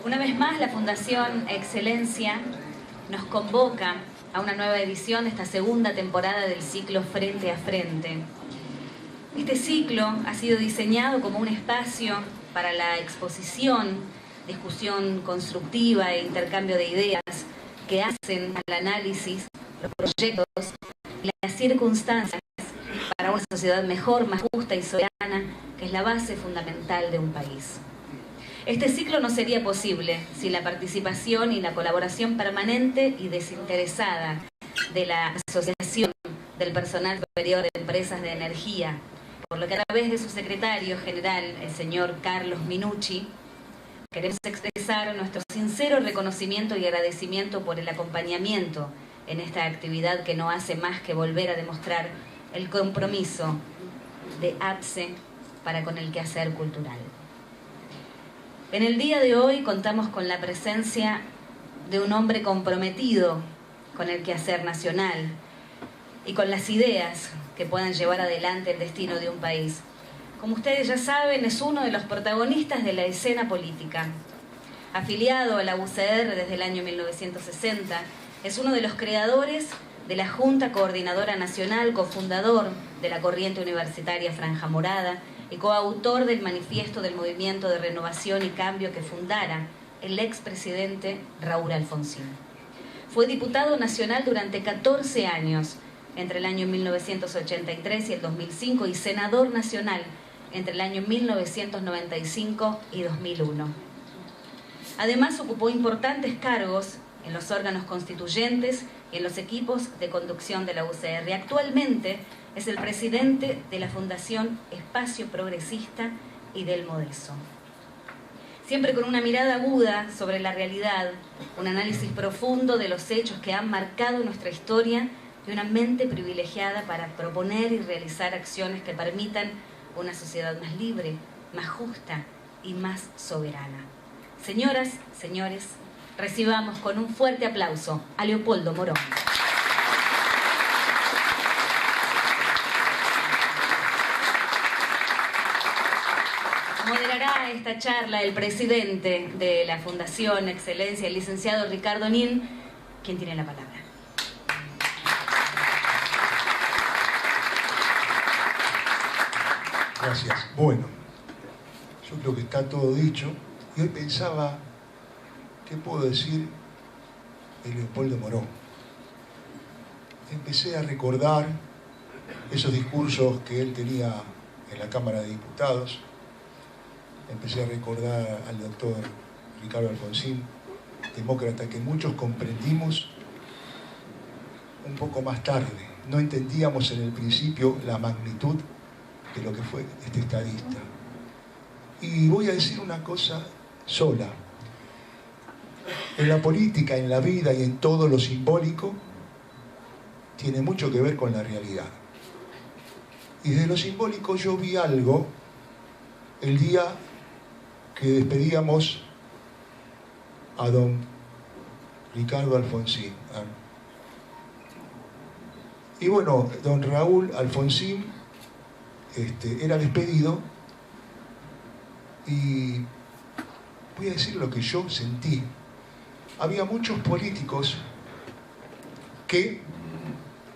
Una vez más, la Fundación Excelencia nos convoca a una nueva edición de esta segunda temporada del ciclo Frente a Frente. Este ciclo ha sido diseñado como un espacio para la exposición, discusión constructiva e intercambio de ideas que hacen al análisis, los proyectos y las circunstancias para una sociedad mejor, más justa y soberana, que es la base fundamental de un país. Este ciclo no sería posible sin la participación y la colaboración permanente y desinteresada de la Asociación del Personal Superior de Empresas de Energía, por lo que a través de su secretario general, el señor Carlos Minucci, queremos expresar nuestro sincero reconocimiento y agradecimiento por el acompañamiento en esta actividad que no hace más que volver a demostrar el compromiso de APSE para con el quehacer cultural. En el día de hoy contamos con la presencia de un hombre comprometido con el quehacer nacional y con las ideas que puedan llevar adelante el destino de un país. Como ustedes ya saben, es uno de los protagonistas de la escena política. Afiliado a la UCR desde el año 1960, es uno de los creadores de la Junta Coordinadora Nacional, cofundador de la Corriente Universitaria Franja Morada y coautor del manifiesto del Movimiento de Renovación y Cambio que fundara el expresidente Raúl Alfonsín. Fue diputado nacional durante 14 años, entre el año 1983 y el 2005, y senador nacional entre el año 1995 y 2001. Además, ocupó importantes cargos en los órganos constituyentes y en los equipos de conducción de la UCR. Actualmente es el presidente de la Fundación Espacio Progresista y del Modeso. Siempre con una mirada aguda sobre la realidad, un análisis profundo de los hechos que han marcado nuestra historia y una mente privilegiada para proponer y realizar acciones que permitan una sociedad más libre, más justa y más soberana. Señoras, señores, recibamos con un fuerte aplauso a Leopoldo Morón. Moderará esta charla el presidente de la Fundación Excelencia, el licenciado Ricardo Nin, quien tiene la palabra. Gracias. Bueno, yo creo que está todo dicho. Y hoy pensaba, ¿qué puedo decir de Leopoldo Morón? Empecé a recordar esos discursos que él tenía en la Cámara de Diputados. Empecé a recordar al doctor Ricardo Alfonsín, demócrata que muchos comprendimos un poco más tarde. No entendíamos en el principio la magnitud de lo que fue este estadista. Y voy a decir una cosa sola. En la política, en la vida y en todo lo simbólico, tiene mucho que ver con la realidad. Y de lo simbólico yo vi algo el día que despedíamos a don Ricardo Alfonsín. Y bueno, don Raúl Alfonsín era despedido, y voy a decir lo que yo sentí. Había muchos políticos que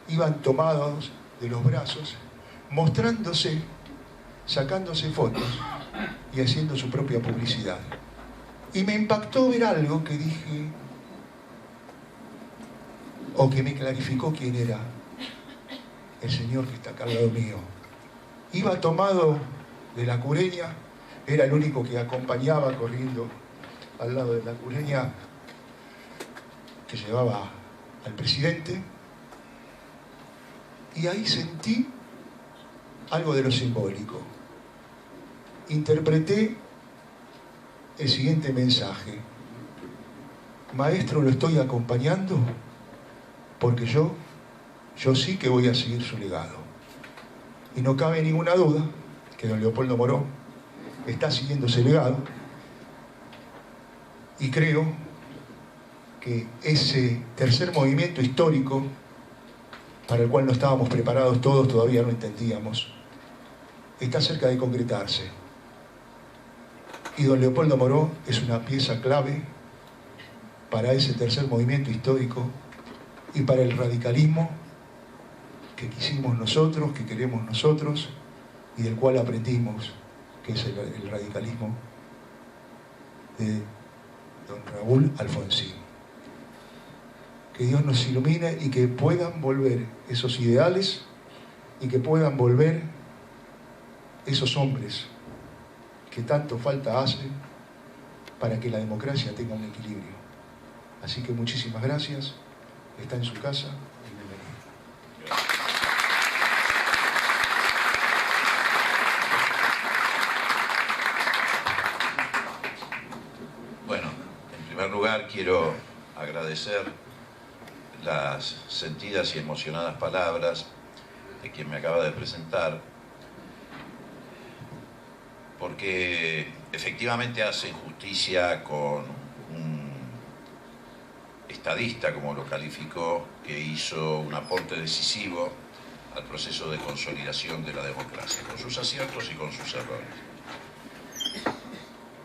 iban tomados de los brazos, mostrándose, sacándose fotos y haciendo su propia publicidad. Y me impactó ver algo que dije, o que me clarificó quién era el señor que está acá al lado mío. Iba tomado de la cureña, era el único que acompañaba corriendo al lado de la cureña que llevaba al presidente, y ahí sentí algo de lo simbólico. Interpreté el siguiente mensaje: maestro, lo estoy acompañando porque yo sí que voy a seguir su legado. Y no cabe ninguna duda que don Leopoldo Morón está siguiendo ese legado, y creo que ese tercer movimiento histórico, para el cual no estábamos preparados todos, todavía no entendíamos, está cerca de concretarse. Y don Leopoldo Moró es una pieza clave para ese tercer movimiento histórico y para el radicalismo que quisimos nosotros, que queremos nosotros y del cual aprendimos, que es el radicalismo de don Raúl Alfonsín. Que Dios nos ilumine y que puedan volver esos ideales y que puedan volver esos hombres que tanto falta hacen para que la democracia tenga un equilibrio. Así que muchísimas gracias, está en su casa y bienvenido. Bueno, en primer lugar quiero agradecer las sentidas y emocionadas palabras de quien me acaba de presentar, porque efectivamente hacen justicia con un estadista, como lo calificó, que hizo un aporte decisivo al proceso de consolidación de la democracia, con sus aciertos y con sus errores.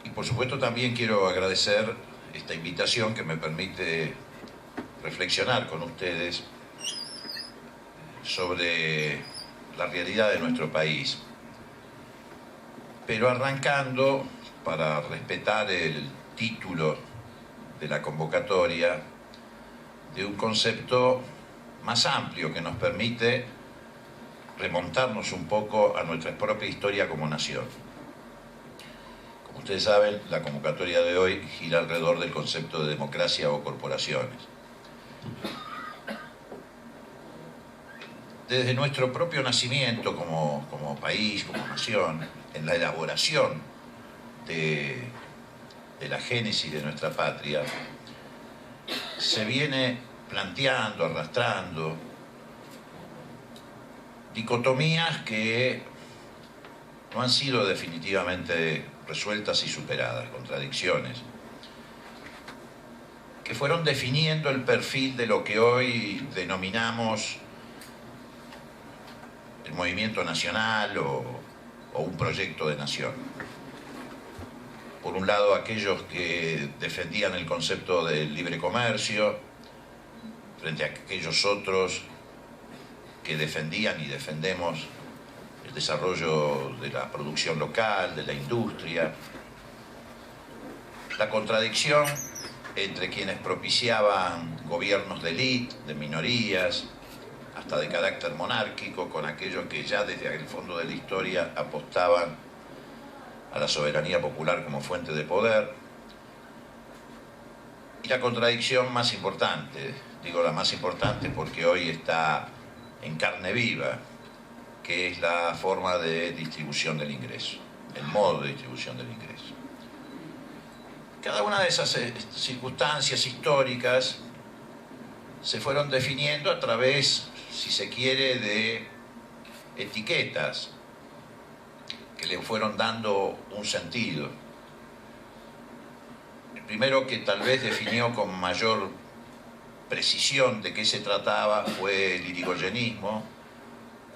Y por supuesto también quiero agradecer esta invitación que me permite reflexionar con ustedes sobre la realidad de nuestro país, pero arrancando, para respetar el título de la convocatoria, de un concepto más amplio que nos permite remontarnos un poco a nuestra propia historia como nación. Como ustedes saben, la convocatoria de hoy gira alrededor del concepto de democracia o corporaciones. Desde nuestro propio nacimiento como país, como nación, en la elaboración de la génesis de nuestra patria, se viene planteando, arrastrando dicotomías que no han sido definitivamente resueltas y superadas, contradicciones, que fueron definiendo el perfil de lo que hoy denominamos el movimiento nacional o un proyecto de nación. Por un lado, aquellos que defendían el concepto del libre comercio, frente a aquellos otros que defendían y defendemos el desarrollo de la producción local, de la industria. La contradicción entre quienes propiciaban gobiernos de élite, de minorías, hasta de carácter monárquico, con aquellos que ya desde el fondo de la historia apostaban a la soberanía popular como fuente de poder. Y la contradicción más importante, digo la más importante porque hoy está en carne viva, que es la forma de distribución del ingreso, el modo de distribución del ingreso. Cada una de esas circunstancias históricas se fueron definiendo a través, si se quiere, de etiquetas que le fueron dando un sentido. El primero que tal vez definió con mayor precisión de qué se trataba fue el irigoyenismo,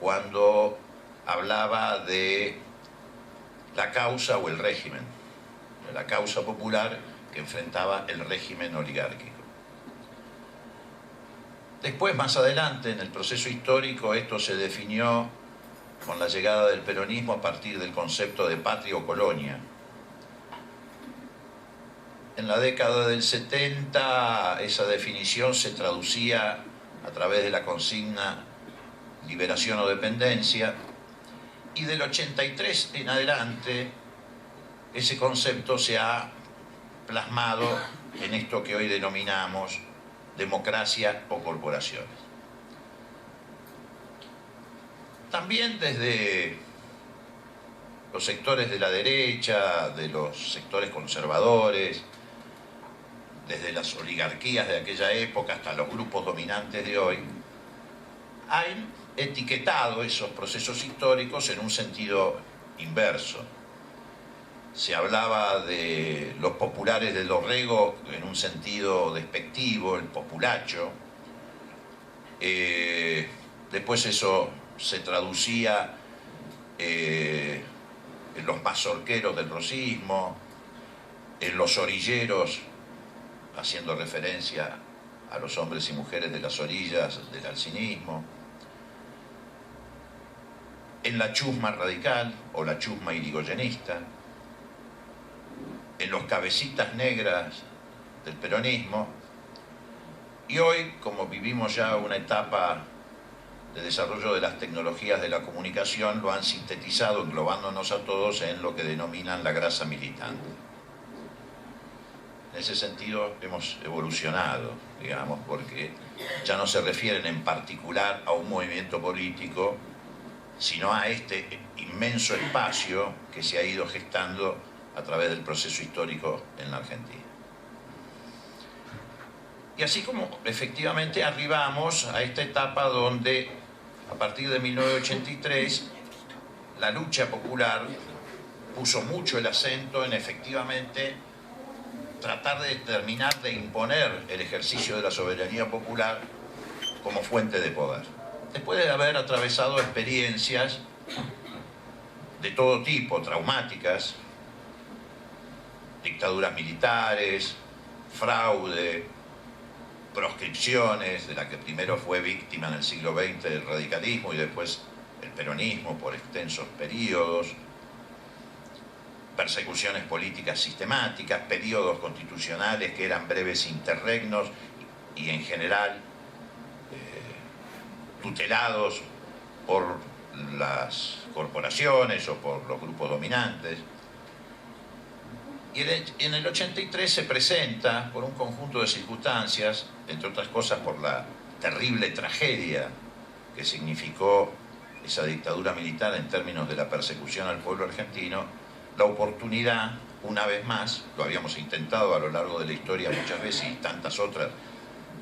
cuando hablaba de la causa o el régimen, de la causa popular que enfrentaba el régimen oligárquico. Después, más adelante, en el proceso histórico, esto se definió con la llegada del peronismo a partir del concepto de patria o colonia. En la década del 70, esa definición se traducía a través de la consigna liberación o dependencia, y del 83 en adelante, ese concepto se ha plasmado en esto que hoy denominamos democracia o corporaciones. También desde los sectores de la derecha, de los sectores conservadores, desde las oligarquías de aquella época hasta los grupos dominantes de hoy, han etiquetado esos procesos históricos en un sentido inverso. Se hablaba de los populares del Dorrego en un sentido despectivo, el populacho. Después eso se traducía en los mazorqueros del rosismo, en los orilleros, haciendo referencia a los hombres y mujeres de las orillas del alcinismo, en la chusma radical o la chusma irigoyenista, en los cabecitas negras del peronismo, y hoy, como vivimos ya una etapa de desarrollo de las tecnologías de la comunicación, lo han sintetizado, englobándonos a todos en lo que denominan la grasa militante. En ese sentido hemos evolucionado, digamos, porque ya no se refieren en particular a un movimiento político, sino a este inmenso espacio que se ha ido gestando a través del proceso histórico en la Argentina. Y así como efectivamente arribamos a esta etapa donde, a partir de 1983, la lucha popular puso mucho el acento en efectivamente tratar de terminar de imponer el ejercicio de la soberanía popular como fuente de poder. Después de haber atravesado experiencias de todo tipo, traumáticas, dictaduras militares, fraude, proscripciones, de la que primero fue víctima en el siglo XX el radicalismo y después el peronismo por extensos periodos, persecuciones políticas sistemáticas, periodos constitucionales que eran breves interregnos y en general tutelados por las corporaciones o por los grupos dominantes. Y en el 83 se presenta, por un conjunto de circunstancias, entre otras cosas por la terrible tragedia que significó esa dictadura militar en términos de la persecución al pueblo argentino, la oportunidad, una vez más, lo habíamos intentado a lo largo de la historia muchas veces y tantas otras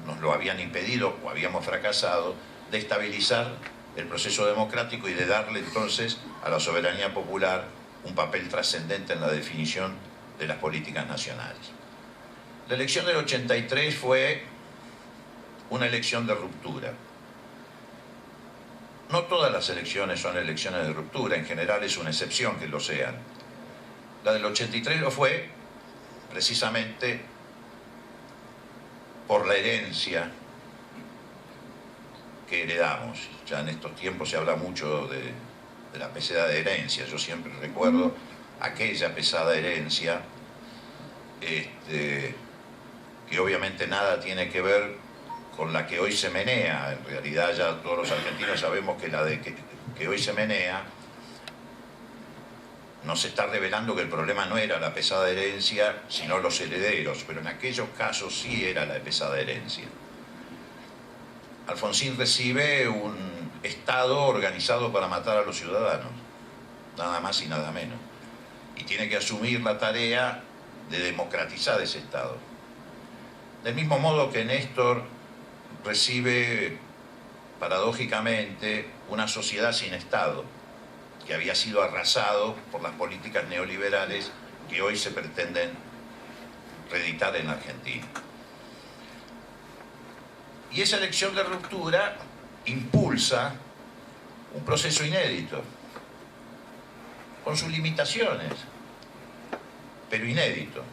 nos lo habían impedido o habíamos fracasado, de estabilizar el proceso democrático y de darle entonces a la soberanía popular un papel trascendente en la definición de las políticas nacionales. La elección del 83 fue una elección de ruptura. No todas las elecciones son elecciones de ruptura, en general es una excepción que lo sean. La del 83 lo fue precisamente por la herencia que heredamos. Ya en estos tiempos se habla mucho de la pesada herencia. Yo siempre recuerdo aquella pesada herencia que obviamente nada tiene que ver con la que hoy se menea. En realidad ya todos los argentinos sabemos que la de que hoy se menea nos está revelando que el problema no era la pesada herencia, sino los herederos, pero en aquellos casos sí era la pesada herencia. Alfonsín recibe un Estado organizado para matar a los ciudadanos, nada más y nada menos, y tiene que asumir la tarea de democratizar ese Estado. Del mismo modo que Néstor recibe, paradójicamente, una sociedad sin Estado, que había sido arrasado por las políticas neoliberales que hoy se pretenden reeditar en la Argentina. Y esa elección de ruptura impulsa un proceso inédito, con sus limitaciones, pero inédito,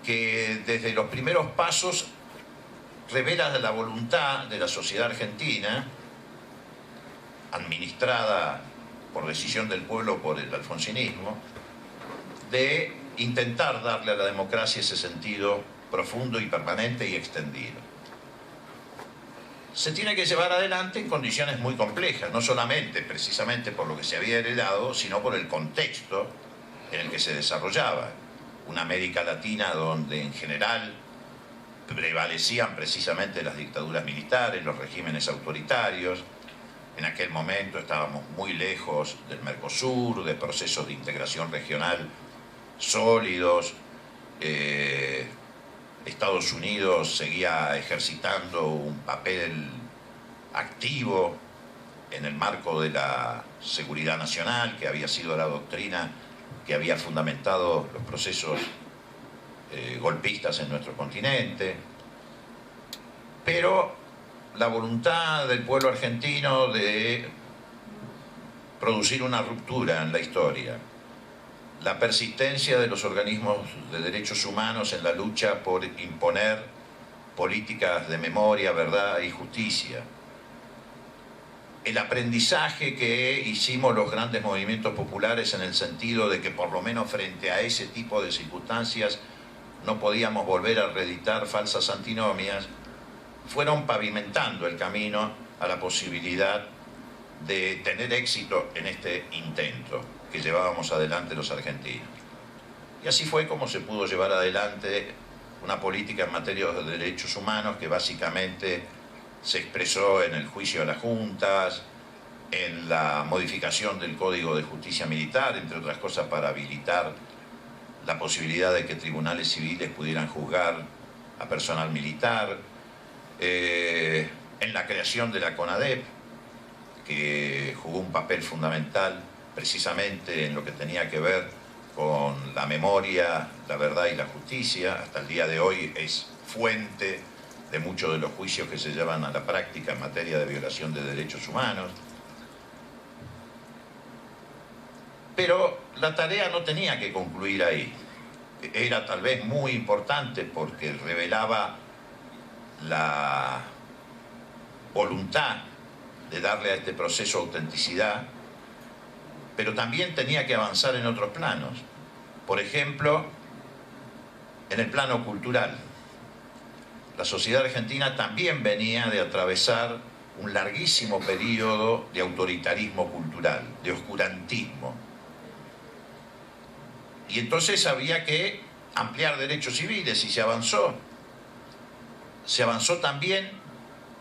que desde los primeros pasos revela la voluntad de la sociedad argentina, administrada por decisión del pueblo por el alfonsinismo, de intentar darle a la democracia ese sentido profundo y permanente y extendido. Se tiene que llevar adelante en condiciones muy complejas, no solamente precisamente por lo que se había heredado, sino por el contexto en el que se desarrollaba. Una América Latina donde en general prevalecían precisamente las dictaduras militares, los regímenes autoritarios. En aquel momento estábamos muy lejos del Mercosur, de procesos de integración regional sólidos. Estados Unidos seguía ejercitando un papel activo en el marco de la seguridad nacional, que había sido la doctrina que había fundamentado los procesos golpistas en nuestro continente. Pero la voluntad del pueblo argentino de producir una ruptura en la historia, la persistencia de los organismos de derechos humanos en la lucha por imponer políticas de memoria, verdad y justicia. El aprendizaje que hicimos los grandes movimientos populares en el sentido de que por lo menos frente a ese tipo de circunstancias no podíamos volver a reeditar falsas antinomias, fueron pavimentando el camino a la posibilidad de tener éxito en este intento que llevábamos adelante los argentinos. Y así fue como se pudo llevar adelante una política en materia de derechos humanos que básicamente se expresó en el juicio a las juntas, en la modificación del Código de Justicia Militar, entre otras cosas para habilitar la posibilidad de que tribunales civiles pudieran juzgar a personal militar, en la creación de la CONADEP, que jugó un papel fundamental precisamente en lo que tenía que ver con la memoria, la verdad y la justicia. Hasta el día de hoy es fuente de muchos de los juicios que se llevan a la práctica en materia de violación de derechos humanos. Pero la tarea no tenía que concluir ahí. Era tal vez muy importante porque revelaba la voluntad de darle a este proceso autenticidad, pero también tenía que avanzar en otros planos. Por ejemplo, en el plano cultural. La sociedad argentina también venía de atravesar un larguísimo periodo de autoritarismo cultural, de oscurantismo. Y entonces había que ampliar derechos civiles y se avanzó. Se avanzó también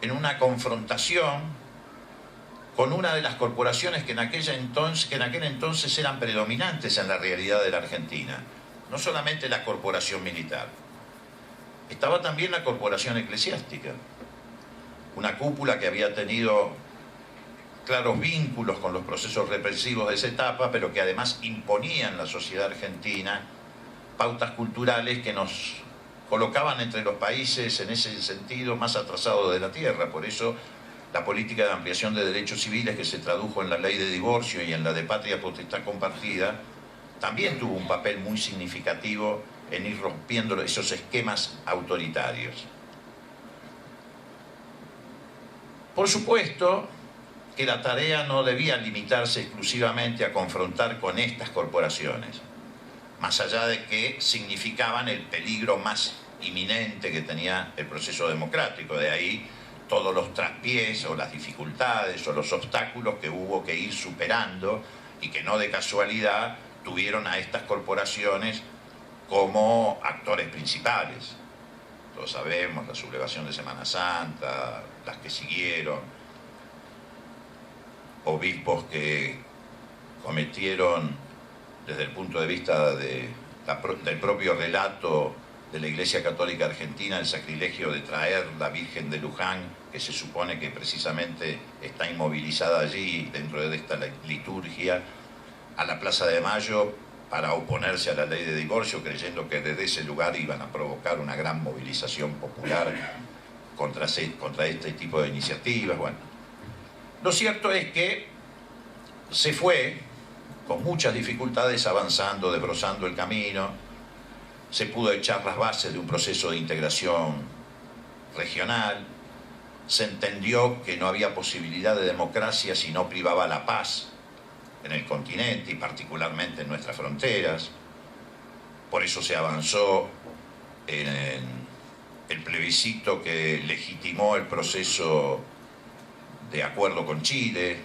en una confrontación con una de las corporaciones que en aquel entonces eran predominantes en la realidad de la Argentina. No solamente la corporación militar, estaba también la corporación eclesiástica, una cúpula que había tenido claros vínculos con los procesos represivos de esa etapa, pero que además imponía en la sociedad argentina pautas culturales que nos colocaban entre los países en ese sentido más atrasados de la tierra. Por eso la política de ampliación de derechos civiles que se tradujo en la ley de divorcio y en la de patria potestad compartida también tuvo un papel muy significativo en ir rompiendo esos esquemas autoritarios. Por supuesto que la tarea no debía limitarse exclusivamente a confrontar con estas corporaciones, más allá de que significaban el peligro más inminente que tenía el proceso democrático. De ahí todos los traspiés o las dificultades o los obstáculos que hubo que ir superando y que no de casualidad tuvieron a estas corporaciones como actores principales. Todos sabemos la sublevación de Semana Santa, las que siguieron, obispos que cometieron desde el punto de vista del propio relato de la Iglesia Católica Argentina el sacrilegio de traer la Virgen de Luján, que se supone que precisamente está inmovilizada allí dentro de esta liturgia, a la Plaza de Mayo para oponerse a la ley de divorcio, creyendo que desde ese lugar iban a provocar una gran movilización popular contra este tipo de iniciativas. Bueno, lo cierto es que se fue con muchas dificultades avanzando, desbrozando el camino. Se pudo echar las bases de un proceso de integración regional. Se entendió que no había posibilidad de democracia si no privaba la paz en el continente y particularmente en nuestras fronteras. Por eso se avanzó en el plebiscito que legitimó el proceso de acuerdo con Chile.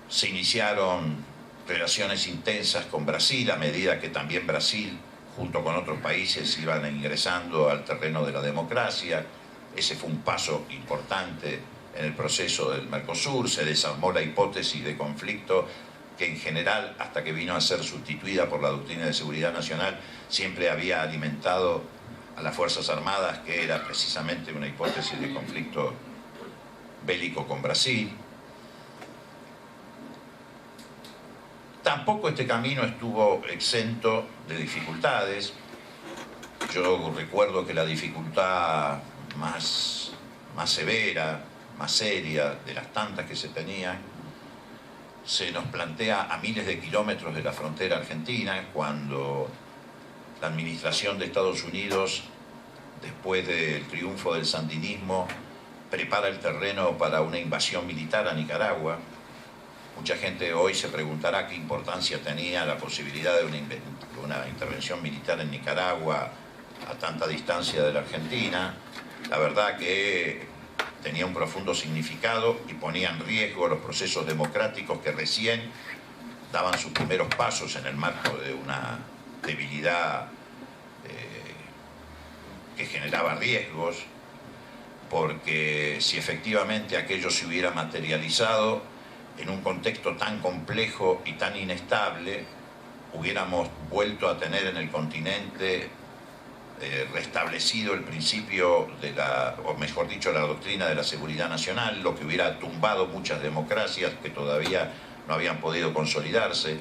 Se iniciaron relaciones intensas con Brasil a medida que también Brasil, junto con otros países, iban ingresando al terreno de la democracia. Ese fue un paso importante en el proceso del Mercosur. Se desarmó la hipótesis de conflicto que en general, hasta que vino a ser sustituida por la doctrina de seguridad nacional, siempre había alimentado a las Fuerzas Armadas, que era precisamente una hipótesis de conflicto bélico con Brasil. Tampoco este camino estuvo exento de dificultades. Yo recuerdo que la dificultad más severa, más seria, de las tantas que se tenían, se nos plantea a miles de kilómetros de la frontera argentina, cuando la administración de Estados Unidos, después del triunfo del sandinismo, prepara el terreno para una invasión militar a Nicaragua. Mucha gente hoy se preguntará qué importancia tenía la posibilidad de una intervención militar en Nicaragua a tanta distancia de la Argentina. La verdad que tenía un profundo significado y ponía en riesgo los procesos democráticos que recién daban sus primeros pasos en el marco de una debilidad que generaba riesgos, porque si efectivamente aquello se hubiera materializado en un contexto tan complejo y tan inestable, hubiéramos vuelto a tener en el continente restablecido el principio de o mejor dicho, la doctrina de la seguridad nacional, lo que hubiera tumbado muchas democracias que todavía no habían podido consolidarse.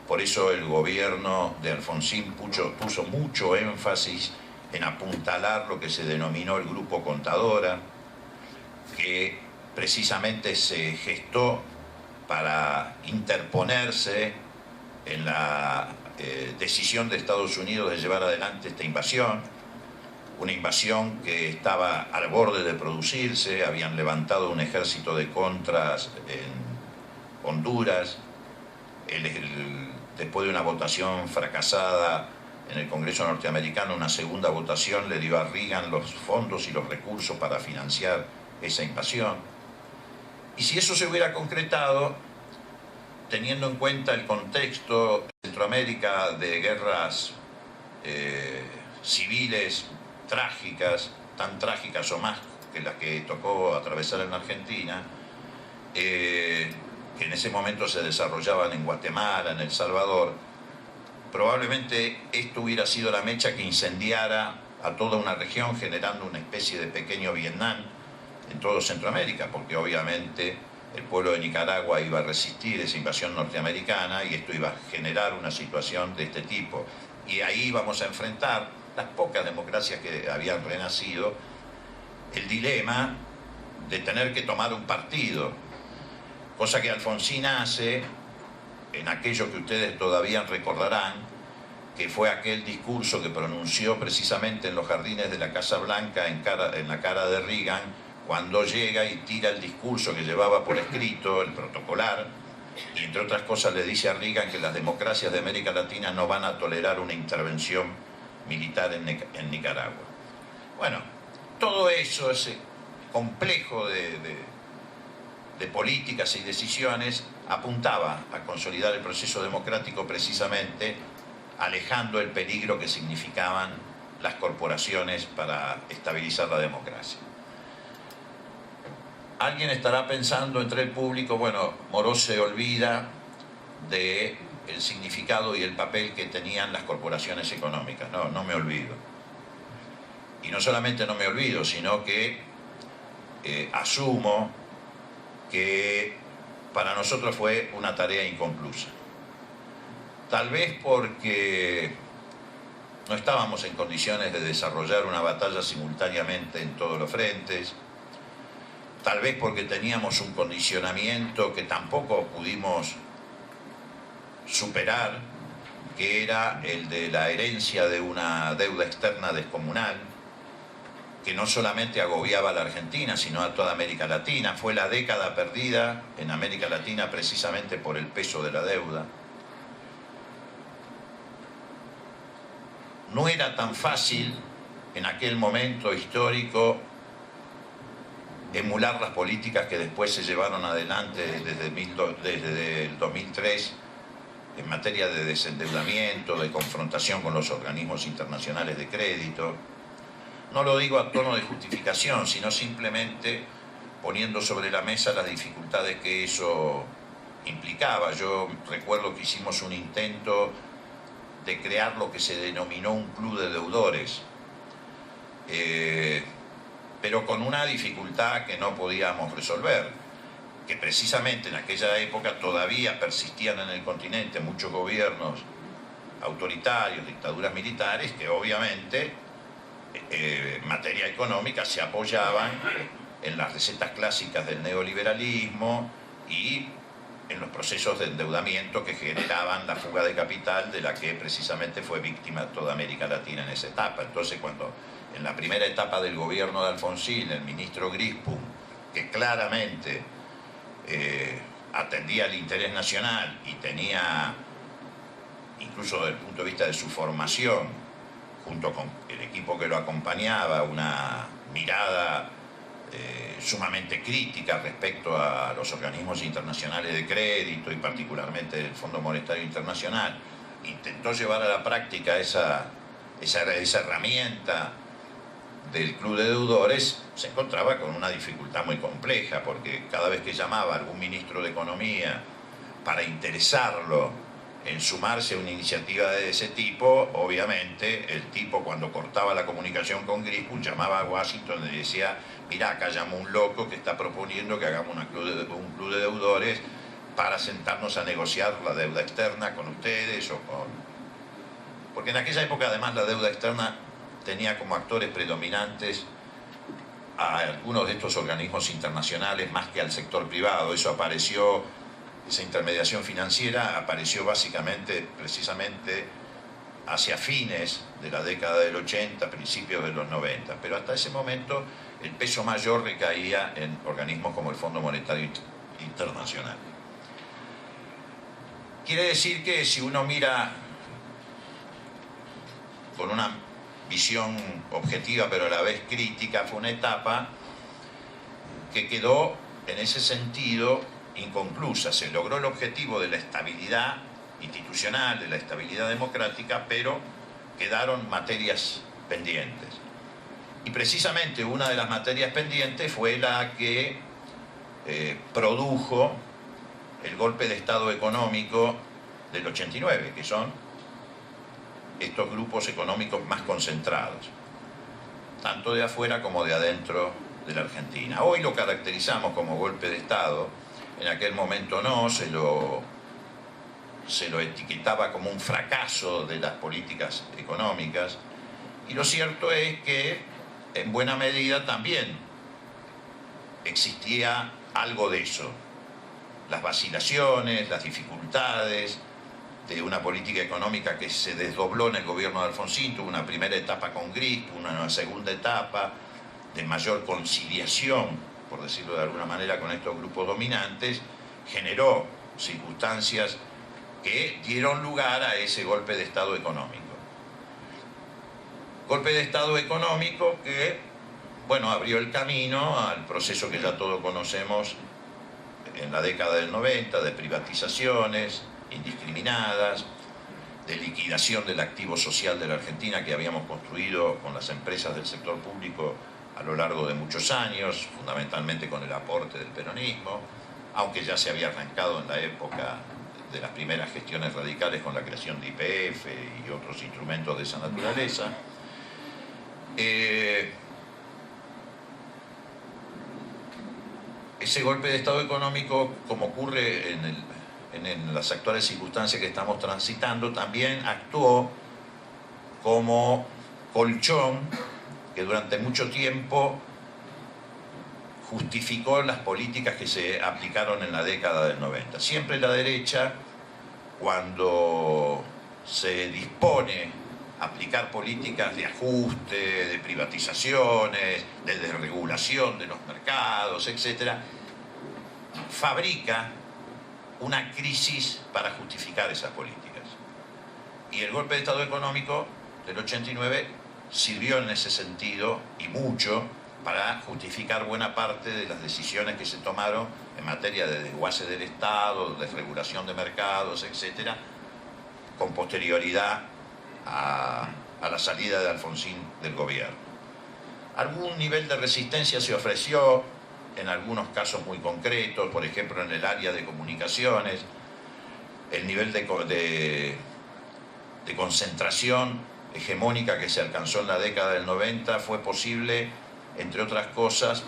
Por eso el gobierno de Alfonsín puso mucho énfasis en apuntalar lo que se denominó el Grupo Contadora, que precisamente se gestó para interponerse en la decisión de Estados Unidos de llevar adelante esta invasión, una invasión que estaba al borde de producirse. Habían levantado un ejército de contras en Honduras, después de una votación fracasada en el Congreso norteamericano, una segunda votación le dio a Reagan los fondos y los recursos para financiar esa invasión. Y si eso se hubiera concretado, teniendo en cuenta el contexto de Centroamérica de guerras civiles trágicas, tan trágicas o más que las que tocó atravesar en Argentina, que en ese momento se desarrollaban en Guatemala, en El Salvador, probablemente esto hubiera sido la mecha que incendiara a toda una región, generando una especie de pequeño Vietnam en todo Centroamérica, porque obviamente el pueblo de Nicaragua iba a resistir esa invasión norteamericana y esto iba a generar una situación de este tipo. Y ahí íbamos a enfrentar las pocas democracias que habían renacido, el dilema de tener que tomar un partido, cosa que Alfonsín hace en aquello que ustedes todavía recordarán, que fue aquel discurso que pronunció precisamente en los jardines de la Casa Blanca en la cara de Reagan, cuando llega y tira el discurso que llevaba por escrito, el protocolar, y entre otras cosas le dice a Reagan que las democracias de América Latina no van a tolerar una intervención militar en Nicaragua. Bueno, todo eso, ese complejo de políticas y decisiones, apuntaba a consolidar el proceso democrático precisamente alejando el peligro que significaban las corporaciones para estabilizar la democracia. Alguien estará pensando entre el público, bueno, Moró se olvida del significado y el papel que tenían las corporaciones económicas. No, no me olvido. Y no solamente no me olvido, sino que asumo que para nosotros fue una tarea inconclusa. Tal vez porque no estábamos en condiciones de desarrollar una batalla simultáneamente en todos los frentes, tal vez porque teníamos un condicionamiento que tampoco pudimos superar, que era el de la herencia de una deuda externa descomunal, que no solamente agobiaba a la Argentina, sino a toda América Latina. Fue la década perdida en América Latina precisamente por el peso de la deuda. No era tan fácil en aquel momento histórico emular las políticas que después se llevaron adelante desde el 2003 en materia de desendeudamiento, de confrontación con los organismos internacionales de crédito. No lo digo a tono de justificación, sino simplemente poniendo sobre la mesa las dificultades que eso implicaba. Yo recuerdo que hicimos un intento de crear lo que se denominó un club de deudores, pero con una dificultad que no podíamos resolver, que precisamente en aquella época todavía persistían en el continente muchos gobiernos autoritarios, dictaduras militares, que obviamente en materia económica se apoyaban en las recetas clásicas del neoliberalismo y en los procesos de endeudamiento que generaban la fuga de capital de la que precisamente fue víctima toda América Latina en esa etapa. Entonces, cuando en la primera etapa del gobierno de Alfonsín, el ministro Grispum, que claramente atendía al interés nacional y tenía, incluso desde el punto de vista de su formación, junto con el equipo que lo acompañaba, una mirada sumamente crítica respecto a los organismos internacionales de crédito y particularmente el Fondo Monetario Internacional, intentó llevar a la práctica esa herramienta del Club de Deudores, se encontraba con una dificultad muy compleja, porque cada vez que llamaba a algún ministro de Economía para interesarlo en sumarse a una iniciativa de ese tipo, obviamente el tipo, cuando cortaba la comunicación con Grispum, llamaba a Washington y le decía: mirá, acá llamó un loco que está proponiendo que hagamos un club de deudores para sentarnos a negociar la deuda externa con ustedes o con... Porque en aquella época además la deuda externa tenía como actores predominantes a algunos de estos organismos internacionales más que al sector privado. Eso apareció, esa intermediación financiera apareció básicamente, precisamente, hacia fines de la década del 80, principios de los 90. Pero hasta ese momento el peso mayor recaía en organismos como el Fondo Monetario Internacional. Quiere decir que si uno mira con una visión objetiva pero a la vez crítica, fue una etapa que quedó en ese sentido inconclusa. Se logró el objetivo de la estabilidad institucional, de la estabilidad democrática, pero quedaron materias pendientes. Y precisamente una de las materias pendientes fue la que produjo el golpe de Estado económico del 89, que son estos grupos económicos más concentrados, tanto de afuera como de adentro de la Argentina. Hoy lo caracterizamos como golpe de Estado, en aquel momento no, se lo etiquetaba como un fracaso de las políticas económicas, y lo cierto es que en buena medida también existía algo de eso, las vacilaciones, las dificultades de una política económica que se desdobló en el gobierno de Alfonsín. Tuvo una primera etapa con Grispum, una segunda etapa de mayor conciliación, por decirlo de alguna manera, con estos grupos dominantes, generó circunstancias que dieron lugar a ese golpe de Estado económico. Golpe de Estado económico que, bueno, abrió el camino al proceso que ya todos conocemos en la década del 90, de privatizaciones indiscriminadas, de liquidación del activo social de la Argentina que habíamos construido con las empresas del sector público a lo largo de muchos años, fundamentalmente con el aporte del peronismo, aunque ya se había arrancado en la época de las primeras gestiones radicales con la creación de YPF y otros instrumentos de esa naturaleza. Ese golpe de Estado económico, como ocurre en las actuales circunstancias que estamos transitando, también actuó como colchón que durante mucho tiempo justificó las políticas que se aplicaron en la década del 90. Siempre la derecha, cuando se dispone a aplicar políticas de ajuste, de privatizaciones, de desregulación de los mercados, etc., fabrica una crisis para justificar esas políticas. Y el golpe de Estado económico del 89 sirvió en ese sentido, y mucho, para justificar buena parte de las decisiones que se tomaron en materia de desguace del Estado, de desregulación de mercados, etc., con posterioridad a la salida de Alfonsín del gobierno. Algún nivel de resistencia se ofreció en algunos casos muy concretos, por ejemplo en el área de comunicaciones. El nivel de concentración hegemónica que se alcanzó en la década del 90 fue posible, entre otras cosas,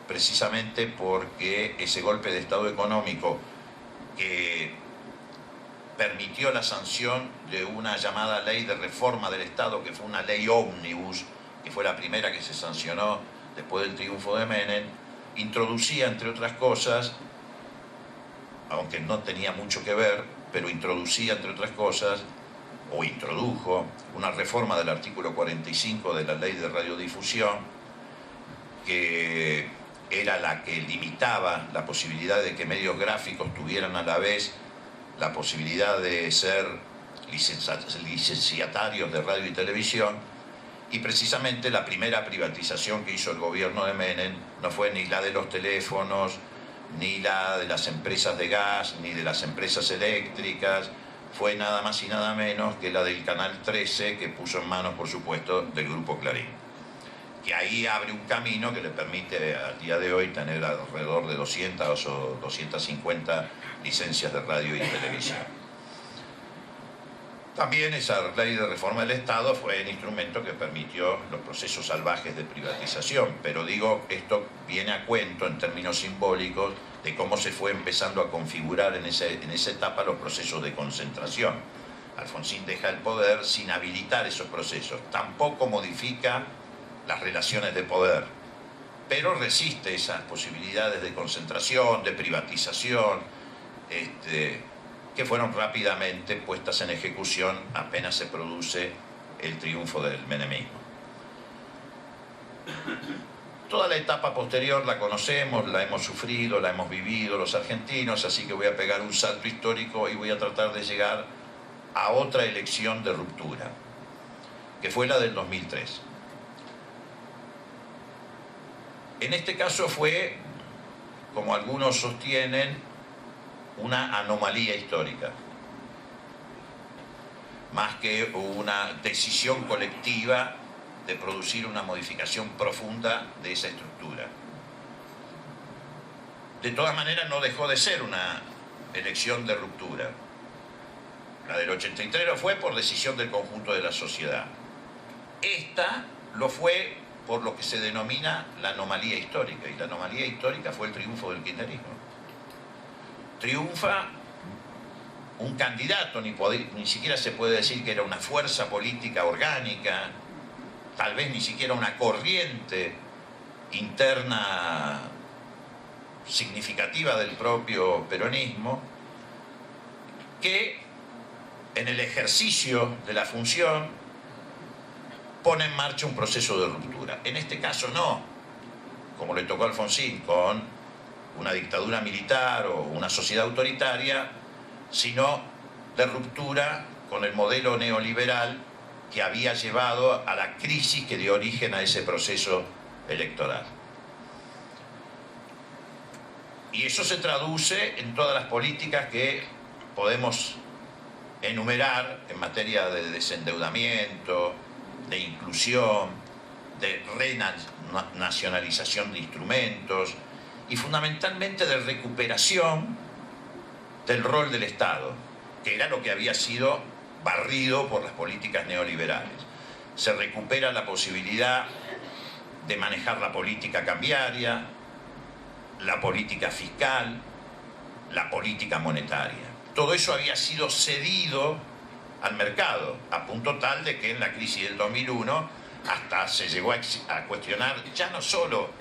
precisamente porque ese golpe de Estado económico que permitió la sanción de una llamada ley de reforma del Estado, que fue una ley ómnibus, que fue la primera que se sancionó después del triunfo de Menem, introducía, entre otras cosas, aunque no tenía mucho que ver, pero introducía, entre otras cosas, o introdujo una reforma del artículo 45 de la Ley de Radiodifusión, que era la que limitaba la posibilidad de que medios gráficos tuvieran a la vez la posibilidad de ser licenciatarios de radio y televisión, y precisamente la primera privatización que hizo el gobierno de Menem no fue ni la de los teléfonos, ni la de las empresas de gas, ni de las empresas eléctricas, fue nada más y nada menos que la del Canal 13, que puso en manos, por supuesto, del Grupo Clarín. Que ahí abre un camino que le permite al día de hoy tener alrededor de 200 o 250 licencias de radio y televisión. También esa ley de reforma del Estado fue el instrumento que permitió los procesos salvajes de privatización, pero digo, esto viene a cuento en términos simbólicos de cómo se fue empezando a configurar en esa etapa los procesos de concentración. Alfonsín deja el poder sin habilitar esos procesos, tampoco modifica las relaciones de poder, pero resiste esas posibilidades de concentración, de privatización, que fueron rápidamente puestas en ejecución apenas se produce el triunfo del menemismo. Toda la etapa posterior la conocemos, la hemos sufrido, la hemos vivido los argentinos, así que voy a pegar un salto histórico y voy a tratar de llegar a otra elección de ruptura, que fue la del 2003. En este caso fue, como algunos sostienen, una anomalía histórica, más que una decisión colectiva de producir una modificación profunda de esa estructura. De todas maneras, no dejó de ser una elección de ruptura. La del 83 lo fue por decisión del conjunto de la sociedad. Esta lo fue por lo que se denomina la anomalía histórica, y la anomalía histórica fue el triunfo del kirchnerismo. Triunfa un candidato, ni siquiera se puede decir que era una fuerza política orgánica, tal vez ni siquiera una corriente interna significativa del propio peronismo, que en el ejercicio de la función pone en marcha un proceso de ruptura. En este caso no, como le tocó a Alfonsín, con una dictadura militar o una sociedad autoritaria, sino de ruptura con el modelo neoliberal que había llevado a la crisis que dio origen a ese proceso electoral. Y eso se traduce en todas las políticas que podemos enumerar en materia de desendeudamiento, de inclusión, de renacionalización de instrumentos y fundamentalmente de recuperación del rol del Estado, que era lo que había sido barrido por las políticas neoliberales. Se recupera la posibilidad de manejar la política cambiaria, la política fiscal, la política monetaria. Todo eso había sido cedido al mercado, a punto tal de que en la crisis del 2001 hasta se llegó a cuestionar ya no solo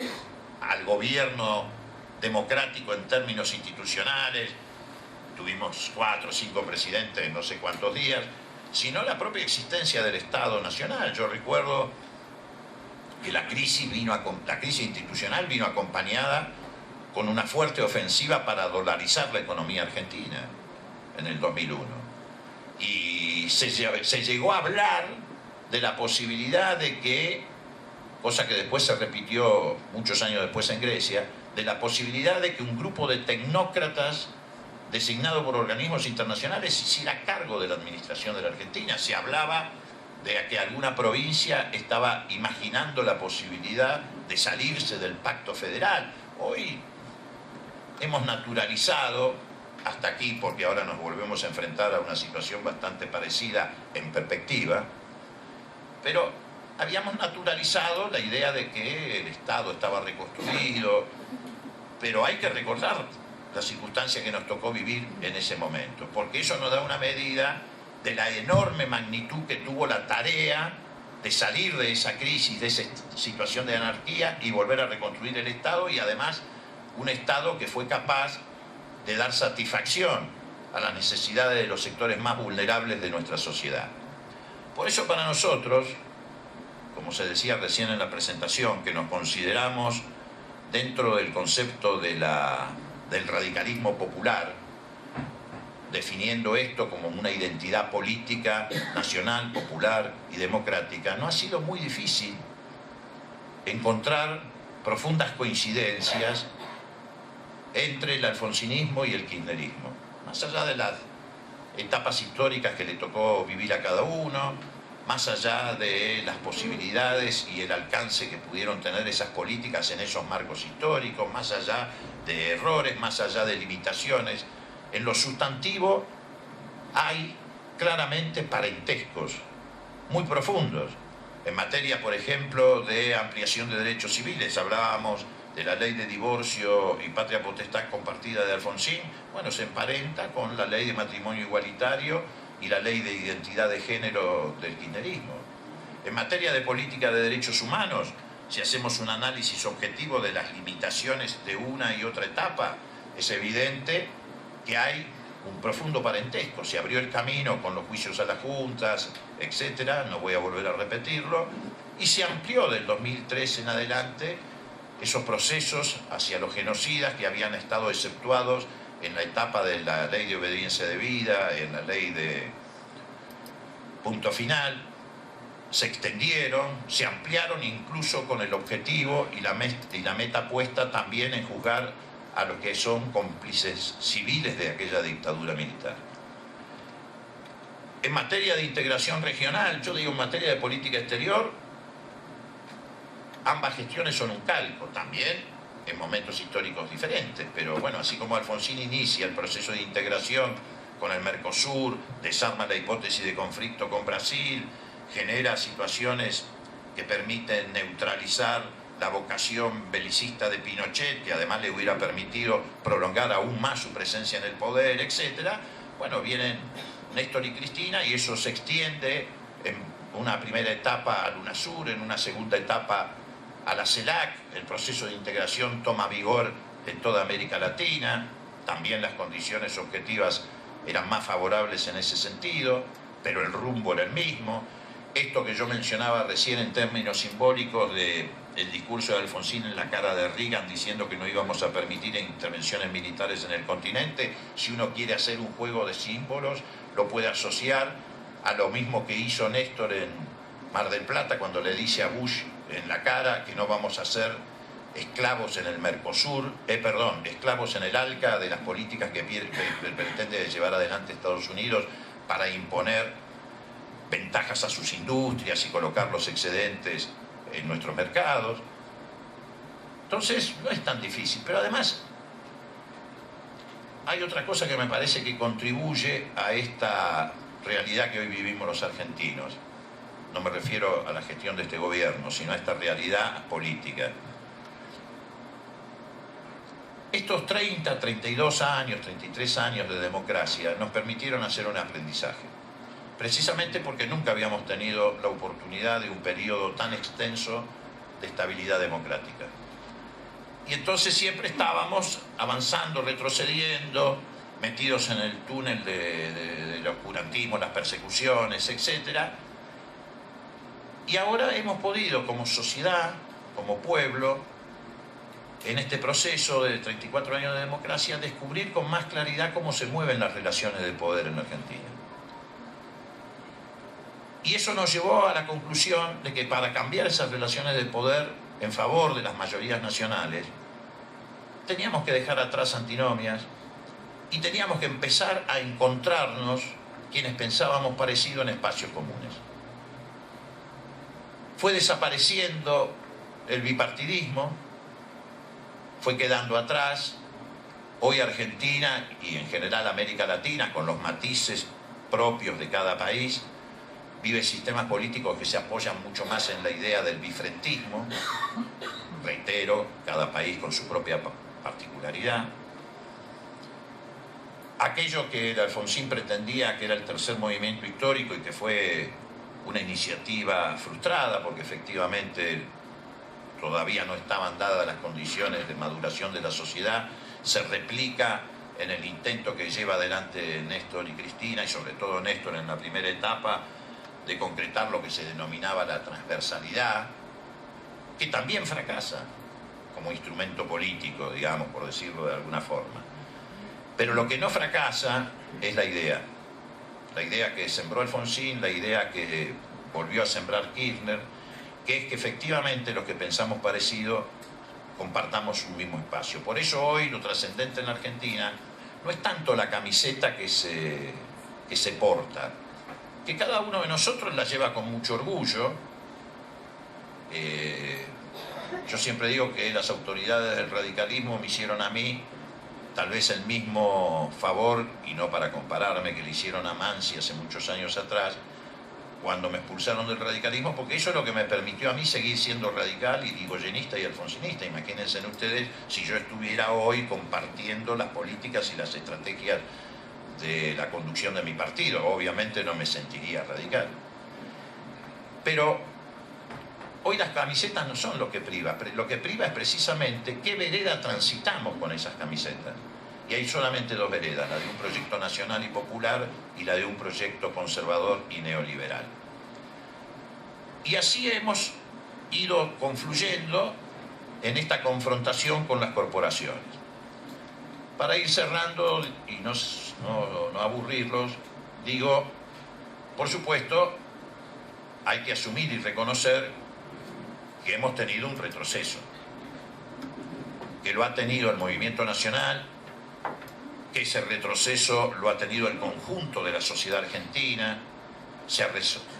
al gobierno democrático en términos institucionales, tuvimos 4 o 5 presidentes en no sé cuántos días, sino la propia existencia del Estado Nacional. Yo recuerdo que la crisis institucional vino acompañada con una fuerte ofensiva para dolarizar la economía argentina en el 2001. Y se llegó a hablar de la posibilidad de que, cosa que después se repitió muchos años después en Grecia, de la posibilidad de que un grupo de tecnócratas designado por organismos internacionales hiciera cargo de la administración de la Argentina. Se hablaba de que alguna provincia estaba imaginando la posibilidad de salirse del pacto federal. Hoy hemos naturalizado, hasta aquí porque ahora nos volvemos a enfrentar a una situación bastante parecida en perspectiva, pero habíamos naturalizado la idea de que el Estado estaba reconstruido, pero hay que recordar las circunstancias que nos tocó vivir en ese momento, porque eso nos da una medida de la enorme magnitud que tuvo la tarea de salir de esa crisis, de esa situación de anarquía y volver a reconstruir el Estado, y además un Estado que fue capaz de dar satisfacción a las necesidades de los sectores más vulnerables de nuestra sociedad. Por eso para nosotros, como se decía recién en la presentación, que nos consideramos dentro del concepto del radicalismo popular, definiendo esto como una identidad política, nacional, popular y democrática, no ha sido muy difícil encontrar profundas coincidencias entre el alfonsinismo y el kirchnerismo, más allá de las etapas históricas que le tocó vivir a cada uno, más allá de las posibilidades y el alcance que pudieron tener esas políticas en esos marcos históricos, más allá de errores, más allá de limitaciones. En lo sustantivo hay claramente parentescos muy profundos. En materia, por ejemplo, de ampliación de derechos civiles, hablábamos de la ley de divorcio y patria potestad compartida de Alfonsín. Bueno, se emparenta con la ley de matrimonio igualitario y la ley de identidad de género del kirchnerismo. En materia de política de derechos humanos, si hacemos un análisis objetivo de las limitaciones de una y otra etapa, es evidente que hay un profundo parentesco. Se abrió el camino con los juicios a las juntas, etcétera, no voy a volver a repetirlo, y se amplió del 2003 en adelante esos procesos hacia los genocidas que habían estado exceptuados en la etapa de la ley de obediencia debida, en la ley de punto final, se extendieron, se ampliaron incluso con el objetivo y la meta puesta también en juzgar a los que son cómplices civiles de aquella dictadura militar. En materia de integración regional, yo digo en materia de política exterior, ambas gestiones son un calco, también en momentos históricos diferentes, pero bueno, así como Alfonsín inicia el proceso de integración con el Mercosur, desarma la hipótesis de conflicto con Brasil, genera situaciones que permiten neutralizar la vocación belicista de Pinochet, que además le hubiera permitido prolongar aún más su presencia en el poder, etc. Bueno, vienen Néstor y Cristina y eso se extiende en una primera etapa al UNASUR, en una segunda etapa a la CELAC. El proceso de integración toma vigor en toda América Latina, también las condiciones objetivas eran más favorables en ese sentido, pero el rumbo era el mismo. Esto que yo mencionaba recién en términos simbólicos del discurso de Alfonsín en la cara de Reagan diciendo que no íbamos a permitir intervenciones militares en el continente, si uno quiere hacer un juego de símbolos, lo puede asociar a lo mismo que hizo Néstor en Mar del Plata cuando le dice a Bush en la cara que no vamos a ser esclavos en el Mercosur, esclavos en el ALCA de las políticas que pretende llevar adelante Estados Unidos para imponer ventajas a sus industrias y colocar los excedentes en nuestros mercados. Entonces no es tan difícil, pero además hay otra cosa que me parece que contribuye a esta realidad que hoy vivimos los argentinos. No me refiero a la gestión de este gobierno, sino a esta realidad política. Estos 30, 32 años, 33 años de democracia nos permitieron hacer un aprendizaje, precisamente porque nunca habíamos tenido la oportunidad de un periodo tan extenso de estabilidad democrática. Y entonces siempre estábamos avanzando, retrocediendo, metidos en el túnel del oscurantismo, las persecuciones, etc. Y ahora hemos podido, como sociedad, como pueblo, en este proceso de 34 años de democracia, descubrir con más claridad cómo se mueven las relaciones de poder en la Argentina. Y eso nos llevó a la conclusión de que para cambiar esas relaciones de poder en favor de las mayorías nacionales, teníamos que dejar atrás antinomias y teníamos que empezar a encontrarnos quienes pensábamos parecido en espacios comunes. Fue desapareciendo el bipartidismo, fue quedando atrás. Hoy Argentina y en general América Latina, con los matices propios de cada país, vive sistemas políticos que se apoyan mucho más en la idea del bifrentismo. Reitero, cada país con su propia particularidad. Aquello que el Alfonsín pretendía que era el tercer movimiento histórico y que fue una iniciativa frustrada porque efectivamente todavía no estaban dadas las condiciones de maduración de la sociedad, se replica en el intento que lleva adelante Néstor y Cristina, y sobre todo Néstor en la primera etapa, de concretar lo que se denominaba la transversalidad, que también fracasa como instrumento político, digamos, por decirlo de alguna forma. Pero lo que no fracasa es la idea que sembró Alfonsín, la idea que volvió a sembrar Kirchner, que es que efectivamente los que pensamos parecido compartamos un mismo espacio. Por eso hoy lo trascendente en la Argentina no es tanto la camiseta que se porta, que cada uno de nosotros la lleva con mucho orgullo. Yo siempre digo que las autoridades del radicalismo me hicieron a mí tal vez el mismo favor, y no para compararme, que le hicieron a Mansi hace muchos años atrás, cuando me expulsaron del radicalismo, porque eso es lo que me permitió a mí seguir siendo radical y irigoyenista y alfonsinista. Imagínense ustedes si yo estuviera hoy compartiendo las políticas y las estrategias de la conducción de mi partido. Obviamente no me sentiría radical. Pero hoy las camisetas no son lo que priva es precisamente qué vereda transitamos con esas camisetas. Y hay solamente dos veredas, la de un proyecto nacional y popular y la de un proyecto conservador y neoliberal. Y así hemos ido confluyendo en esta confrontación con las corporaciones. Para ir cerrando y no aburrirlos, digo, por supuesto, hay que asumir y reconocer que hemos tenido un retroceso, que lo ha tenido el movimiento nacional, que ese retroceso lo ha tenido el conjunto de la sociedad argentina, se ha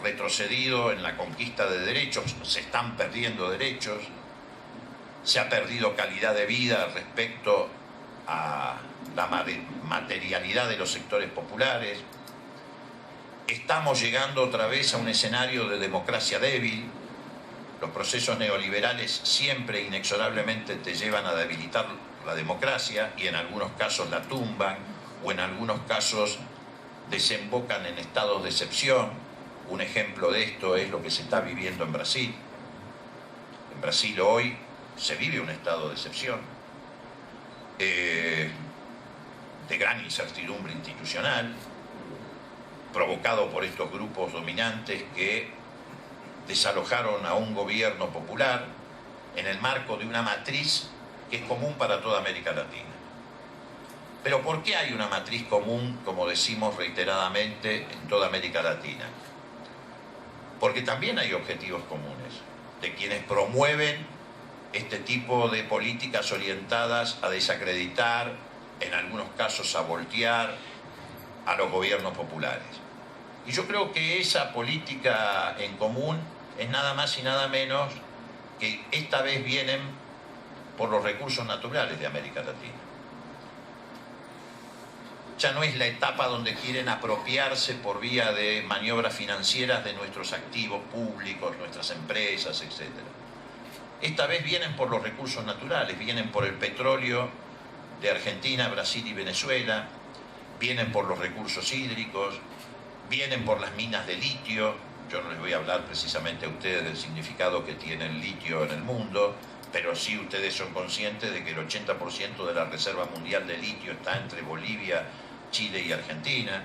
retrocedido en la conquista de derechos, se están perdiendo derechos, se ha perdido calidad de vida respecto a la materialidad de los sectores populares, estamos llegando otra vez a un escenario de democracia débil. Los procesos neoliberales siempre inexorablemente te llevan a debilitar la democracia y en algunos casos la tumban o en algunos casos desembocan en estados de excepción. Un ejemplo de esto es lo que se está viviendo en Brasil. En Brasil hoy se vive un estado de excepción, de gran incertidumbre institucional, provocado por estos grupos dominantes que desalojaron a un gobierno popular en el marco de una matriz que es común para toda América Latina. Pero ¿por qué hay una matriz común, como decimos reiteradamente, en toda América Latina? Porque también hay objetivos comunes de quienes promueven este tipo de políticas orientadas a desacreditar, en algunos casos a voltear a los gobiernos populares. Y yo creo que esa política en común es nada más y nada menos que esta vez vienen por los recursos naturales de América Latina. Ya no es la etapa donde quieren apropiarse por vía de maniobras financieras de nuestros activos públicos, nuestras empresas, etc. Esta vez vienen por los recursos naturales, vienen por el petróleo de Argentina, Brasil y Venezuela, vienen por los recursos hídricos, vienen por las minas de litio. Yo no les voy a hablar precisamente a ustedes del significado que tiene el litio en el mundo, pero sí ustedes son conscientes de que el 80% de la reserva mundial de litio está entre Bolivia, Chile y Argentina.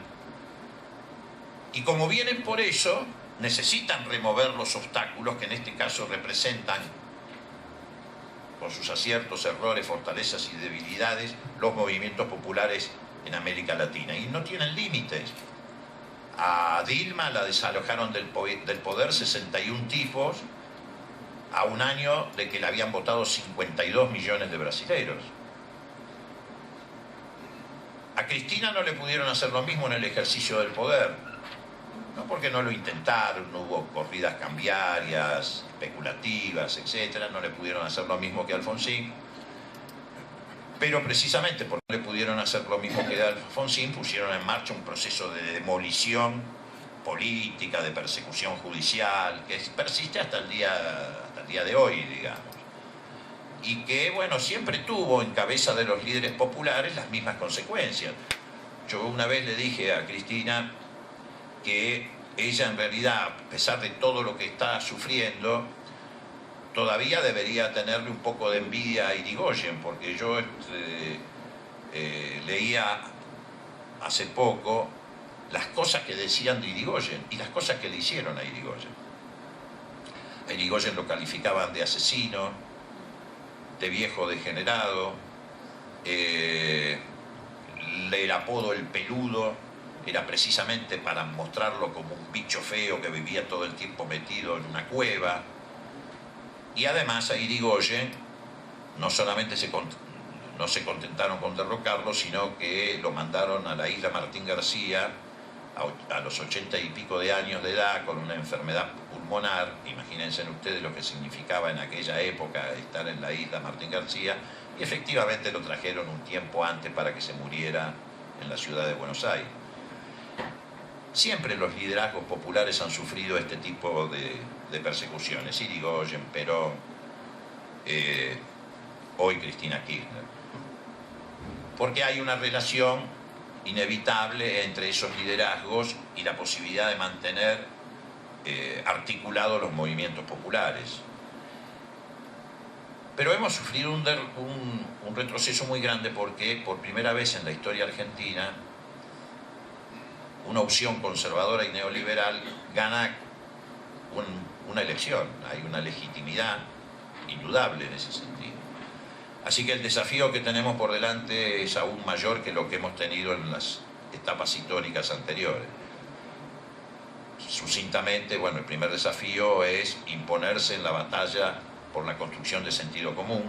Y como vienen por eso, necesitan remover los obstáculos que en este caso representan, con sus aciertos, errores, fortalezas y debilidades, los movimientos populares en América Latina. Y no tienen límites. A Dilma la desalojaron del poder 61 tipos a un año de que la habían votado 52 millones de brasileros. A Cristina no le pudieron hacer lo mismo en el ejercicio del poder, no porque no lo intentaron, no hubo corridas cambiarias, especulativas, etc. No le pudieron hacer lo mismo que a Alfonsín, pero precisamente porque no le pudieron hacer lo mismo que a Alfonsín, pusieron en marcha un proceso de demolición política, de persecución judicial, que persiste hasta el día de hoy, digamos. Y que, bueno, siempre tuvo en cabeza de los líderes populares las mismas consecuencias. Yo una vez le dije a Cristina que ella en realidad, a pesar de todo lo que está sufriendo, todavía debería tenerle un poco de envidia a Irigoyen, porque yo leía hace poco las cosas que decían de Irigoyen y las cosas que le hicieron a Irigoyen. A Irigoyen lo calificaban de asesino, de viejo degenerado, el apodo El Peludo era precisamente para mostrarlo como un bicho feo que vivía todo el tiempo metido en una cueva. Y además a Irigoyen no solamente no se contentaron con derrocarlo, sino que lo mandaron a la isla Martín García a los 80 y pico de años de edad con una enfermedad pulmonar. Imagínense ustedes lo que significaba en aquella época estar en la isla Martín García, y efectivamente lo trajeron un tiempo antes para que se muriera en la ciudad de Buenos Aires. Siempre los liderazgos populares han sufrido este tipo de persecuciones. Irigoyen, Perón, hoy Cristina Kirchner. Porque hay una relación inevitable entre esos liderazgos y la posibilidad de mantener articulados los movimientos populares. Pero hemos sufrido un retroceso muy grande porque por primera vez en la historia argentina una opción conservadora y neoliberal gana una elección. Hay una legitimidad indudable en ese sentido. Así que el desafío que tenemos por delante es aún mayor que lo que hemos tenido en las etapas históricas anteriores. Sucintamente, bueno, el primer desafío es imponerse en la batalla por la construcción de sentido común.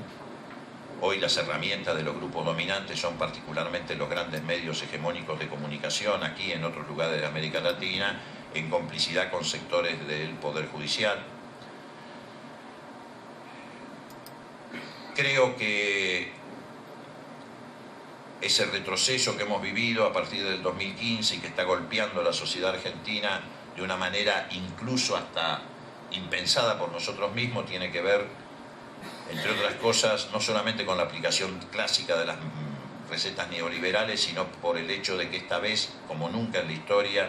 Hoy las herramientas de los grupos dominantes son particularmente los grandes medios hegemónicos de comunicación, aquí en otros lugares de América Latina, en complicidad con sectores del Poder Judicial. Creo que ese retroceso que hemos vivido a partir del 2015 y que está golpeando la sociedad argentina de una manera incluso hasta impensada por nosotros mismos, tiene que ver, entre otras cosas, no solamente con la aplicación clásica de las recetas neoliberales, sino por el hecho de que esta vez, como nunca en la historia,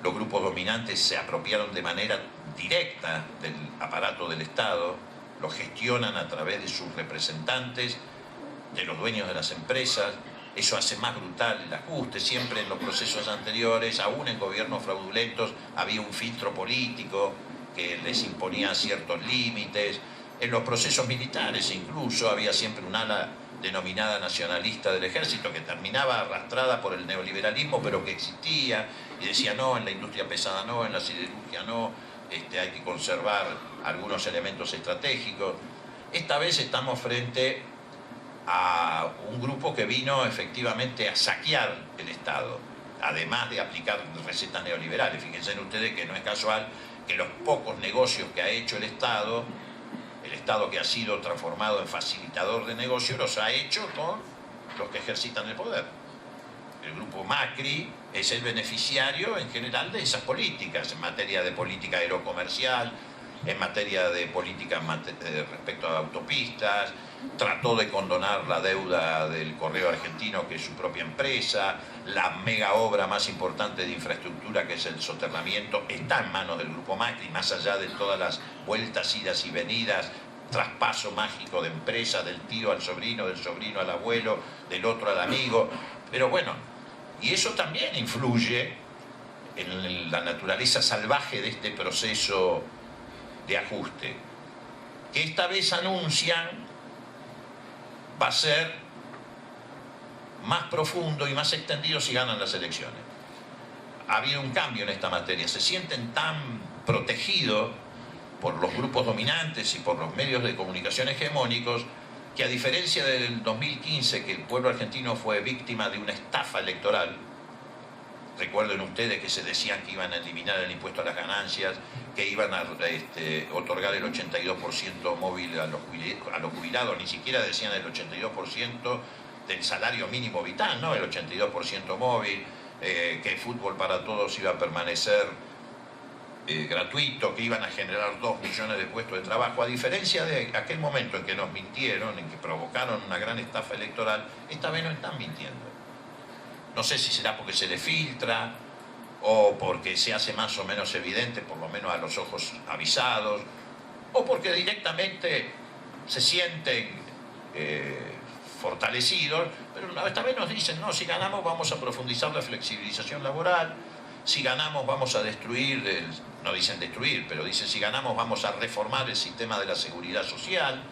los grupos dominantes se apropiaron de manera directa del aparato del Estado, lo gestionan a través de sus representantes, de los dueños de las empresas. Eso hace más brutal el ajuste. Siempre en los procesos anteriores, aún en gobiernos fraudulentos, había un filtro político que les imponía ciertos límites. En los procesos militares incluso había siempre un ala denominada nacionalista del ejército que terminaba arrastrada por el neoliberalismo, pero que existía y decía no, en la industria pesada no, en la siderurgia no, hay que conservar algunos elementos estratégicos. Esta vez estamos frente a un grupo que vino efectivamente a saquear el Estado, además de aplicar recetas neoliberales. Fíjense ustedes que no es casual que los pocos negocios que ha hecho el Estado que ha sido transformado en facilitador de negocios, los ha hecho con los que ejercitan el poder. El grupo Macri es el beneficiario en general de esas políticas, en materia de política aerocomercial, en materia de política respecto a autopistas. Trató de condonar la deuda del Correo Argentino, que es su propia empresa. La mega obra más importante de infraestructura, que es el soterramiento, está en manos del grupo Macri, más allá de todas las vueltas, idas y venidas, traspaso mágico de empresa, del tío al sobrino, del sobrino al abuelo, del otro al amigo. Pero bueno, y eso también influye en la naturaleza salvaje de este proceso de ajuste, que esta vez anuncian va a ser más profundo y más extendido si ganan las elecciones. Ha habido un cambio en esta materia. Se sienten tan protegidos por los grupos dominantes y por los medios de comunicación hegemónicos que, a diferencia del 2015, que el pueblo argentino fue víctima de una estafa electoral. Recuerden ustedes que se decían que iban a eliminar el impuesto a las ganancias, que iban a otorgar el 82% móvil a los jubilados, ni siquiera decían el 82% del salario mínimo vital, ¿no? El 82% móvil, que el fútbol para todos iba a permanecer gratuito, que iban a generar 2 millones de puestos de trabajo. A diferencia de aquel momento en que nos mintieron, en que provocaron una gran estafa electoral, esta vez no están mintiendo. No sé si será porque se le filtra o porque se hace más o menos evidente, por lo menos a los ojos avisados, o porque directamente se sienten fortalecidos, pero esta vez nos dicen, no, si ganamos vamos a profundizar la flexibilización laboral, si ganamos vamos a destruir, no dicen destruir, pero dicen si ganamos vamos a reformar el sistema de la seguridad social.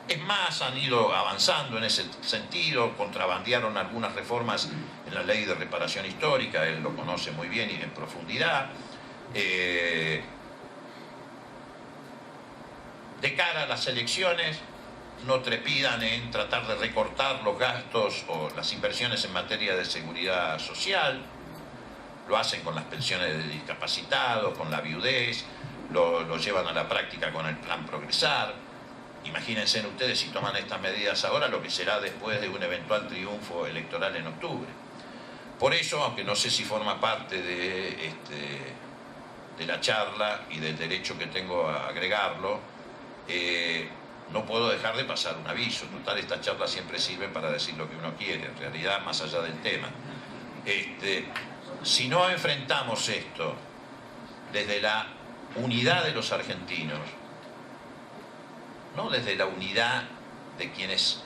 Es más, han ido avanzando en ese sentido, contrabandearon algunas reformas en la ley de reparación histórica, él lo conoce muy bien y en profundidad. De cara a las elecciones, no trepidan en tratar de recortar los gastos o las inversiones en materia de seguridad social. Lo hacen con las pensiones de discapacitados, con la viudez, lo llevan a la práctica con el plan Progresar. Imagínense ustedes si toman estas medidas ahora lo que será después de un eventual triunfo electoral en octubre. Por eso, aunque no sé si forma parte de la charla y del derecho que tengo a agregarlo, no puedo dejar de pasar un aviso. Total, estas charlas siempre sirven para decir lo que uno quiere, en realidad, más allá del tema. Si no enfrentamos esto desde la unidad de los argentinos, no desde la unidad de quienes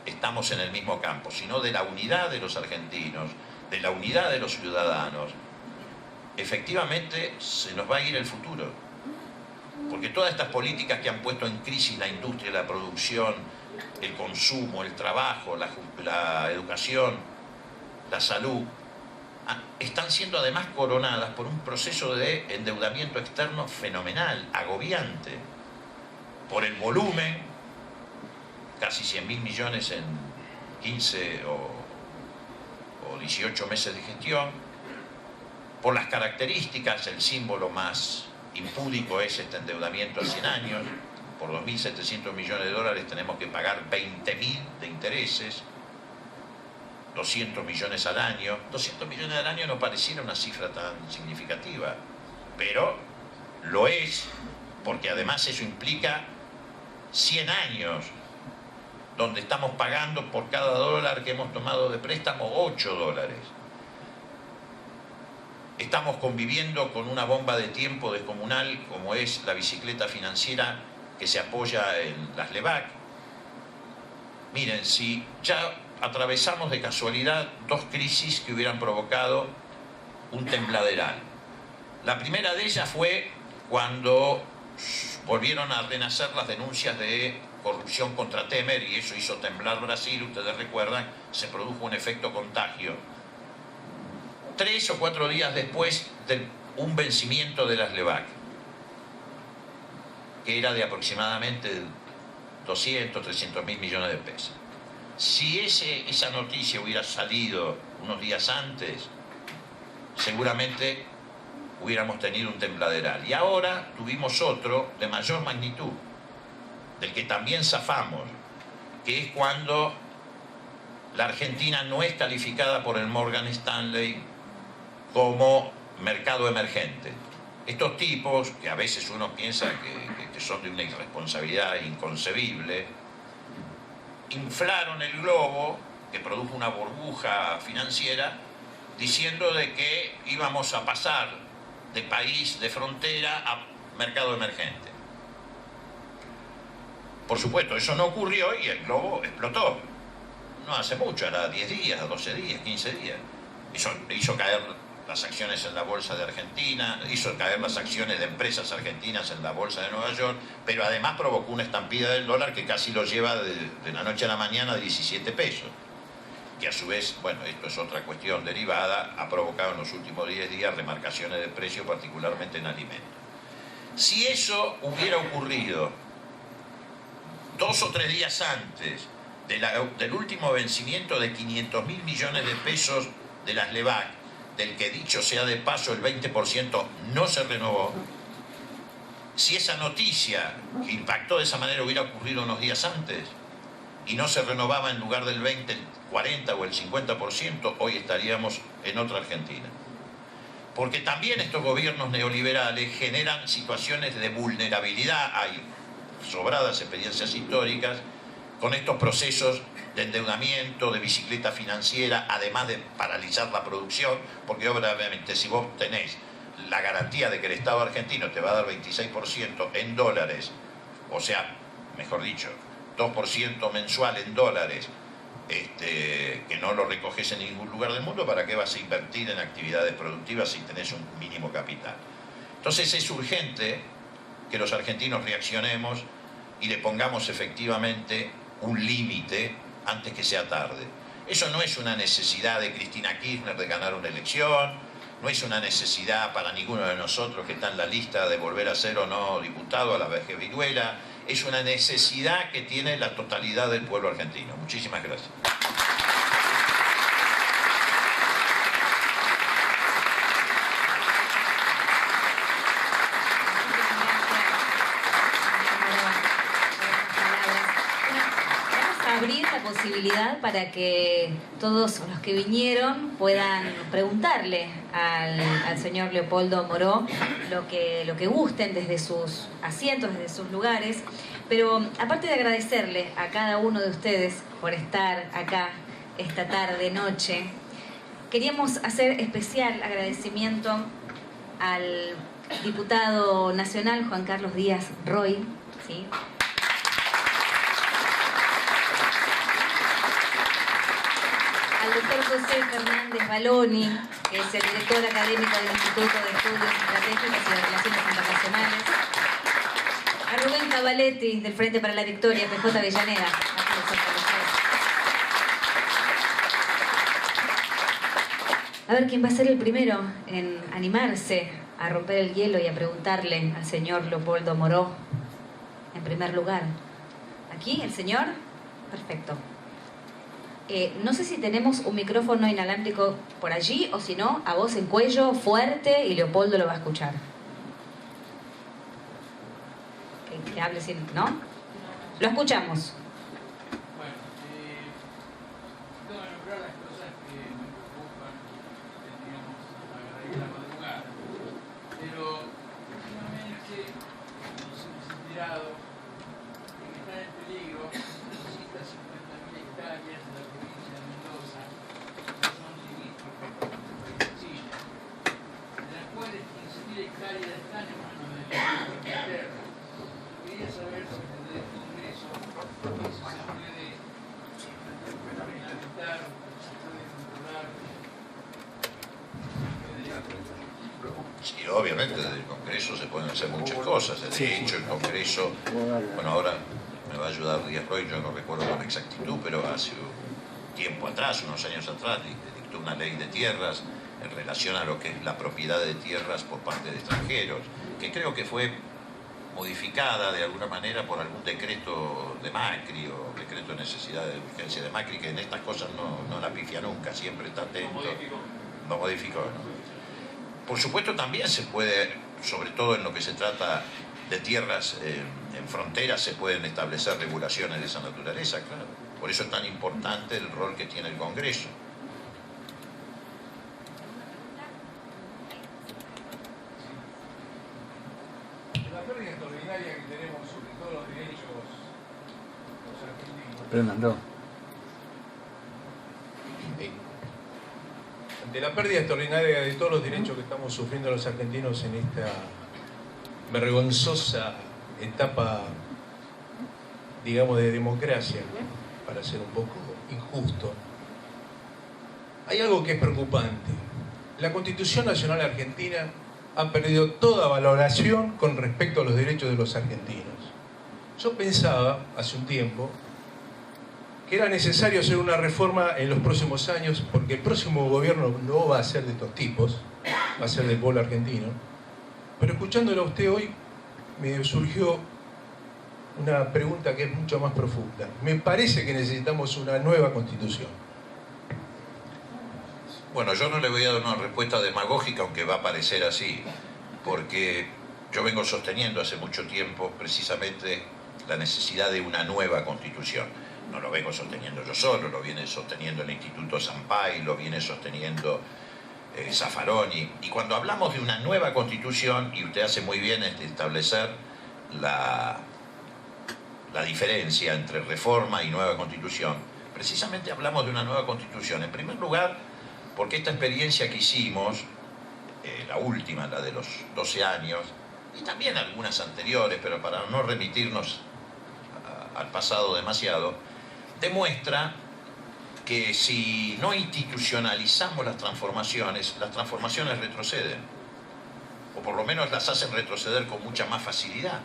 estamos en el mismo campo, sino de la unidad de los argentinos, de la unidad de los ciudadanos, efectivamente se nos va a ir el futuro. Porque todas estas políticas que han puesto en crisis la industria, la producción, el consumo, el trabajo, la educación, la salud, están siendo además coronadas por un proceso de endeudamiento externo fenomenal, agobiante, por el volumen, casi 100.000 millones en 15 o 18 meses de gestión, por las características, el símbolo más impúdico es este endeudamiento a 100 años, por 2.700 millones de dólares tenemos que pagar 20.000 de intereses, 200 millones al año. 200 millones al año no pareciera una cifra tan significativa, pero lo es, porque además eso implica 100 años, donde estamos pagando por cada dólar que hemos tomado de préstamo 8 dólares. Estamos conviviendo con una bomba de tiempo descomunal como es la bicicleta financiera que se apoya en las LEVAC. Miren, si ya atravesamos de casualidad dos crisis que hubieran provocado un tembladeral. La primera de ellas fue cuando volvieron a renacer las denuncias de corrupción contra Temer y eso hizo temblar Brasil, ustedes recuerdan, se produjo un efecto contagio. 3 o 4 días después de un vencimiento de las LEVAC, que era de aproximadamente 200, 300.000 millones de pesos. Si esa noticia hubiera salido unos días antes, seguramente hubiéramos tenido un tembladeral. Y ahora tuvimos otro de mayor magnitud, del que también zafamos, que es cuando la Argentina no es calificada por el Morgan Stanley como mercado emergente. Estos tipos, que a veces uno piensa que son de una irresponsabilidad inconcebible, inflaron el globo, que produjo una burbuja financiera, diciendo de que íbamos a pasar de país de frontera a mercado emergente. Por supuesto, eso no ocurrió y el globo explotó. No hace mucho, era 10 días, 12 días, 15 días. Eso hizo caer las acciones en la bolsa de Argentina, hizo caer las acciones de empresas argentinas en la bolsa de Nueva York, pero además provocó una estampida del dólar que casi lo lleva de la noche a la mañana a 17 pesos. Que a su vez, bueno, esto es otra cuestión derivada, ha provocado en los últimos 10 días remarcaciones de precio, particularmente en alimentos. Si eso hubiera ocurrido 2 o 3 días antes del último vencimiento de 500.000 millones de pesos de las LEVAC, del que dicho sea de paso el 20% no se renovó, si esa noticia que impactó de esa manera hubiera ocurrido unos días antes y no se renovaba en lugar del 20, el 40 o el 50%, hoy estaríamos en otra Argentina. Porque también estos gobiernos neoliberales generan situaciones de vulnerabilidad, hay sobradas experiencias históricas, con estos procesos de endeudamiento, de bicicleta financiera, además de paralizar la producción, porque obviamente si vos tenés la garantía de que el Estado argentino te va a dar 26% en dólares, o sea, mejor dicho, 2% mensual en dólares, que no lo recoges en ningún lugar del mundo, ¿para qué vas a invertir en actividades productivas si tenés un mínimo capital? Entonces es urgente que los argentinos reaccionemos y le pongamos efectivamente un límite antes que sea tarde. Eso no es una necesidad de Cristina Kirchner de ganar una elección, no es una necesidad para ninguno de nosotros que está en la lista de volver a ser o no diputado a la vejez viruela, es una necesidad que tiene la totalidad del pueblo argentino. Muchísimas gracias. Abrir la posibilidad para que todos los que vinieron puedan preguntarle al señor Leopoldo Moró lo que gusten desde sus asientos, desde sus lugares. Pero aparte de agradecerle a cada uno de ustedes por estar acá esta tarde, noche, queríamos hacer especial agradecimiento al diputado nacional Juan Carlos Díaz Roy, ¿sí? Al doctor José Fernández Baloni, que es el director académico del Instituto de Estudios Estratégicos y de Relaciones Internacionales. A Rubén Cavaletti, del Frente para la Victoria, PJ Avellaneda. A ver quién va a ser el primero en animarse a romper el hielo y a preguntarle al señor Leopoldo Moró, en primer lugar. ¿Aquí, el señor? Perfecto. No sé si tenemos un micrófono inalámbrico por allí, o si no, a voz en cuello, fuerte, y Leopoldo lo va a escuchar. Que hable sin... ¿no? Lo escuchamos. Bueno, tengo que nombrar las cosas que me preocupan, que tendríamos a la madrugada. Pero últimamente nos hemos enterado de que están en peligro 250.000 hectáreas de la provincia de Mendoza, que son limítrofes con Chile, de las cuales 15.000 hectáreas están en manos de la Inglaterra. Quería saber si desde el Congreso si se puede reglamentar, si se puede controlar. Sí, obviamente desde el Congreso se pueden hacer muchas cosas. De hecho, el Congreso, bueno, ahora me va a ayudar Díaz Roy, yo no recuerdo con exactitud, pero hace un tiempo atrás, unos años atrás, dictó una ley de tierras en relación a lo que es la propiedad de tierras por parte de extranjeros, que creo que fue modificada de alguna manera por algún decreto de Macri o decreto de necesidad de urgencia de Macri, que en estas cosas no la pifia nunca, siempre está atento. Lo modificó, ¿no? Por supuesto también se puede, sobre todo en lo que se trata de tierras en fronteras, se pueden establecer regulaciones de esa naturaleza, claro. Por eso es tan importante el rol que tiene el Congreso. La pérdida extraordinaria que tenemos sobre todos los derechos los argentinos. Fernando. Ante la pérdida extraordinaria de todos los derechos que estamos sufriendo los argentinos en esta vergonzosa etapa, digamos, de democracia, para ser un poco injusto, hay algo que es preocupante. La Constitución Nacional Argentina ha perdido toda valoración con respecto a los derechos de los argentinos. Yo pensaba, hace un tiempo, que era necesario hacer una reforma en los próximos años, porque el próximo gobierno no va a ser de estos tipos, va a ser del pueblo argentino. Pero escuchándolo a usted hoy, me surgió una pregunta que es mucho más profunda. Me parece que necesitamos una nueva Constitución. Bueno, yo no le voy a dar una respuesta demagógica, aunque va a parecer así, porque yo vengo sosteniendo hace mucho tiempo precisamente la necesidad de una nueva Constitución. No lo vengo sosteniendo yo solo, lo viene sosteniendo el Instituto Sampay, lo viene sosteniendo Zaffaroni. Y cuando hablamos de una nueva Constitución, y usted hace muy bien establecer la diferencia entre reforma y nueva Constitución, precisamente hablamos de una nueva Constitución. En primer lugar, porque esta experiencia que hicimos, la última, la de los 12 años, y también algunas anteriores, pero para no remitirnos al pasado demasiado, demuestra que si no institucionalizamos las transformaciones retroceden, o por lo menos las hacen retroceder con mucha más facilidad.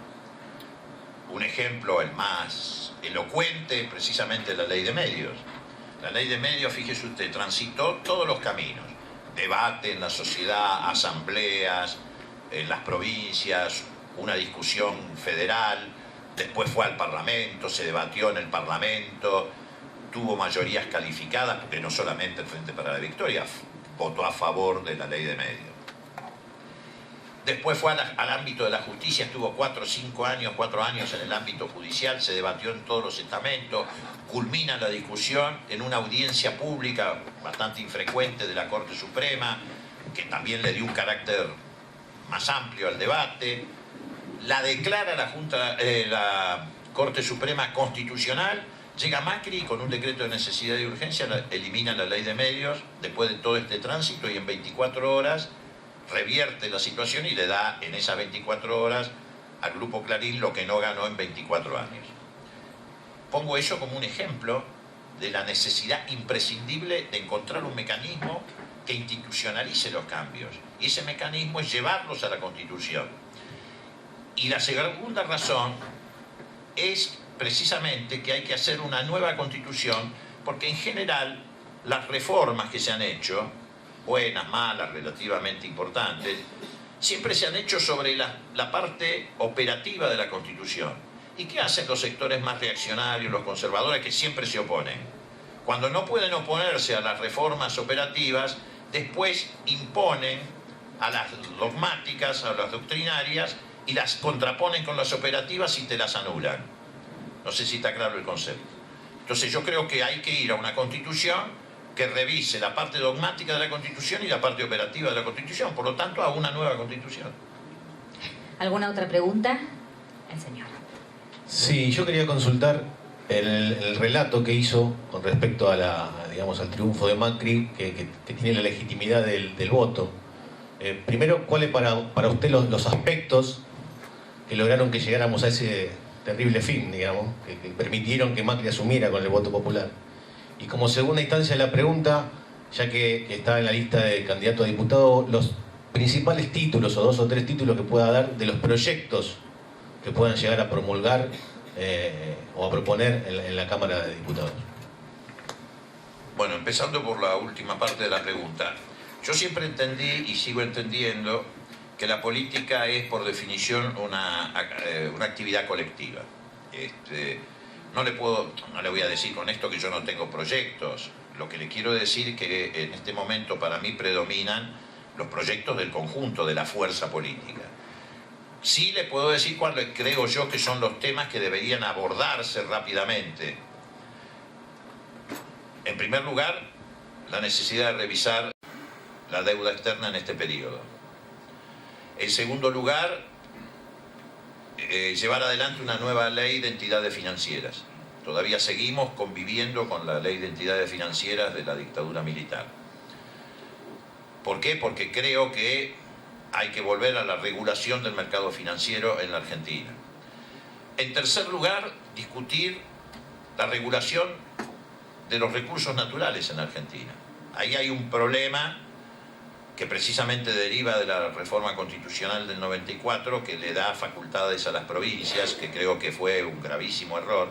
Un ejemplo, el más elocuente, precisamente la ley de medios. La ley de medios, fíjese usted, transitó todos los caminos. Debate en la sociedad, asambleas, en las provincias, una discusión federal, después fue al Parlamento, se debatió en el Parlamento, tuvo mayorías calificadas, porque no solamente el Frente para la Victoria votó a favor de la ley de medios. Después fue al ámbito de la justicia, estuvo 4 años en el ámbito judicial, se debatió en todos los estamentos, culmina la discusión en una audiencia pública bastante infrecuente de la Corte Suprema, que también le dio un carácter más amplio al debate, la declara la Corte Suprema constitucional, llega Macri con un decreto de necesidad y urgencia, elimina la ley de medios después de todo este tránsito y en 24 horas revierte la situación y le da en esas 24 horas al Grupo Clarín lo que no ganó en 24 años. Pongo eso como un ejemplo de la necesidad imprescindible de encontrar un mecanismo que institucionalice los cambios. Y ese mecanismo es llevarlos a la Constitución. Y la segunda razón es precisamente que hay que hacer una nueva Constitución, porque en general las reformas que se han hecho, buenas, malas, relativamente importantes, siempre se han hecho sobre la parte operativa de la Constitución. ¿Y qué hacen los sectores más reaccionarios, los conservadores, que siempre se oponen? Cuando no pueden oponerse a las reformas operativas, después imponen a las dogmáticas, a las doctrinarias, y las contraponen con las operativas y te las anulan. No sé si está claro el concepto. Entonces yo creo que hay que ir a una Constitución que revise la parte dogmática de la Constitución y la parte operativa de la Constitución, por lo tanto a una nueva Constitución. ¿Alguna otra pregunta? El señor. Sí, yo quería consultar el relato que hizo con respecto a digamos, al triunfo de Macri, que tiene la legitimidad del voto. Primero, ¿cuáles para usted los aspectos que lograron que llegáramos a ese terrible fin, digamos, que permitieron que Macri asumiera con el voto popular? Y como segunda instancia la pregunta, ya que está en la lista de candidato a diputado, los principales títulos o 2 o 3 títulos que pueda dar de los proyectos que puedan llegar a promulgar o a proponer en la Cámara de Diputados. Bueno, empezando por la última parte de la pregunta. Yo siempre entendí y sigo entendiendo que la política es por definición una actividad colectiva. No le voy a decir con esto que yo no tengo proyectos. Lo que le quiero decir es que en este momento para mí predominan los proyectos del conjunto de la fuerza política. Sí le puedo decir cuáles creo yo que son los temas que deberían abordarse rápidamente. En primer lugar, la necesidad de revisar la deuda externa en este periodo. En segundo lugar, llevar adelante una nueva ley de entidades financieras. Todavía seguimos conviviendo con la ley de entidades financieras de la dictadura militar. ¿Por qué? Porque creo que hay que volver a la regulación del mercado financiero en la Argentina. En tercer lugar, discutir la regulación de los recursos naturales en la Argentina. Ahí hay un problema que precisamente deriva de la reforma constitucional del 94, que le da facultades a las provincias, que creo que fue un gravísimo error,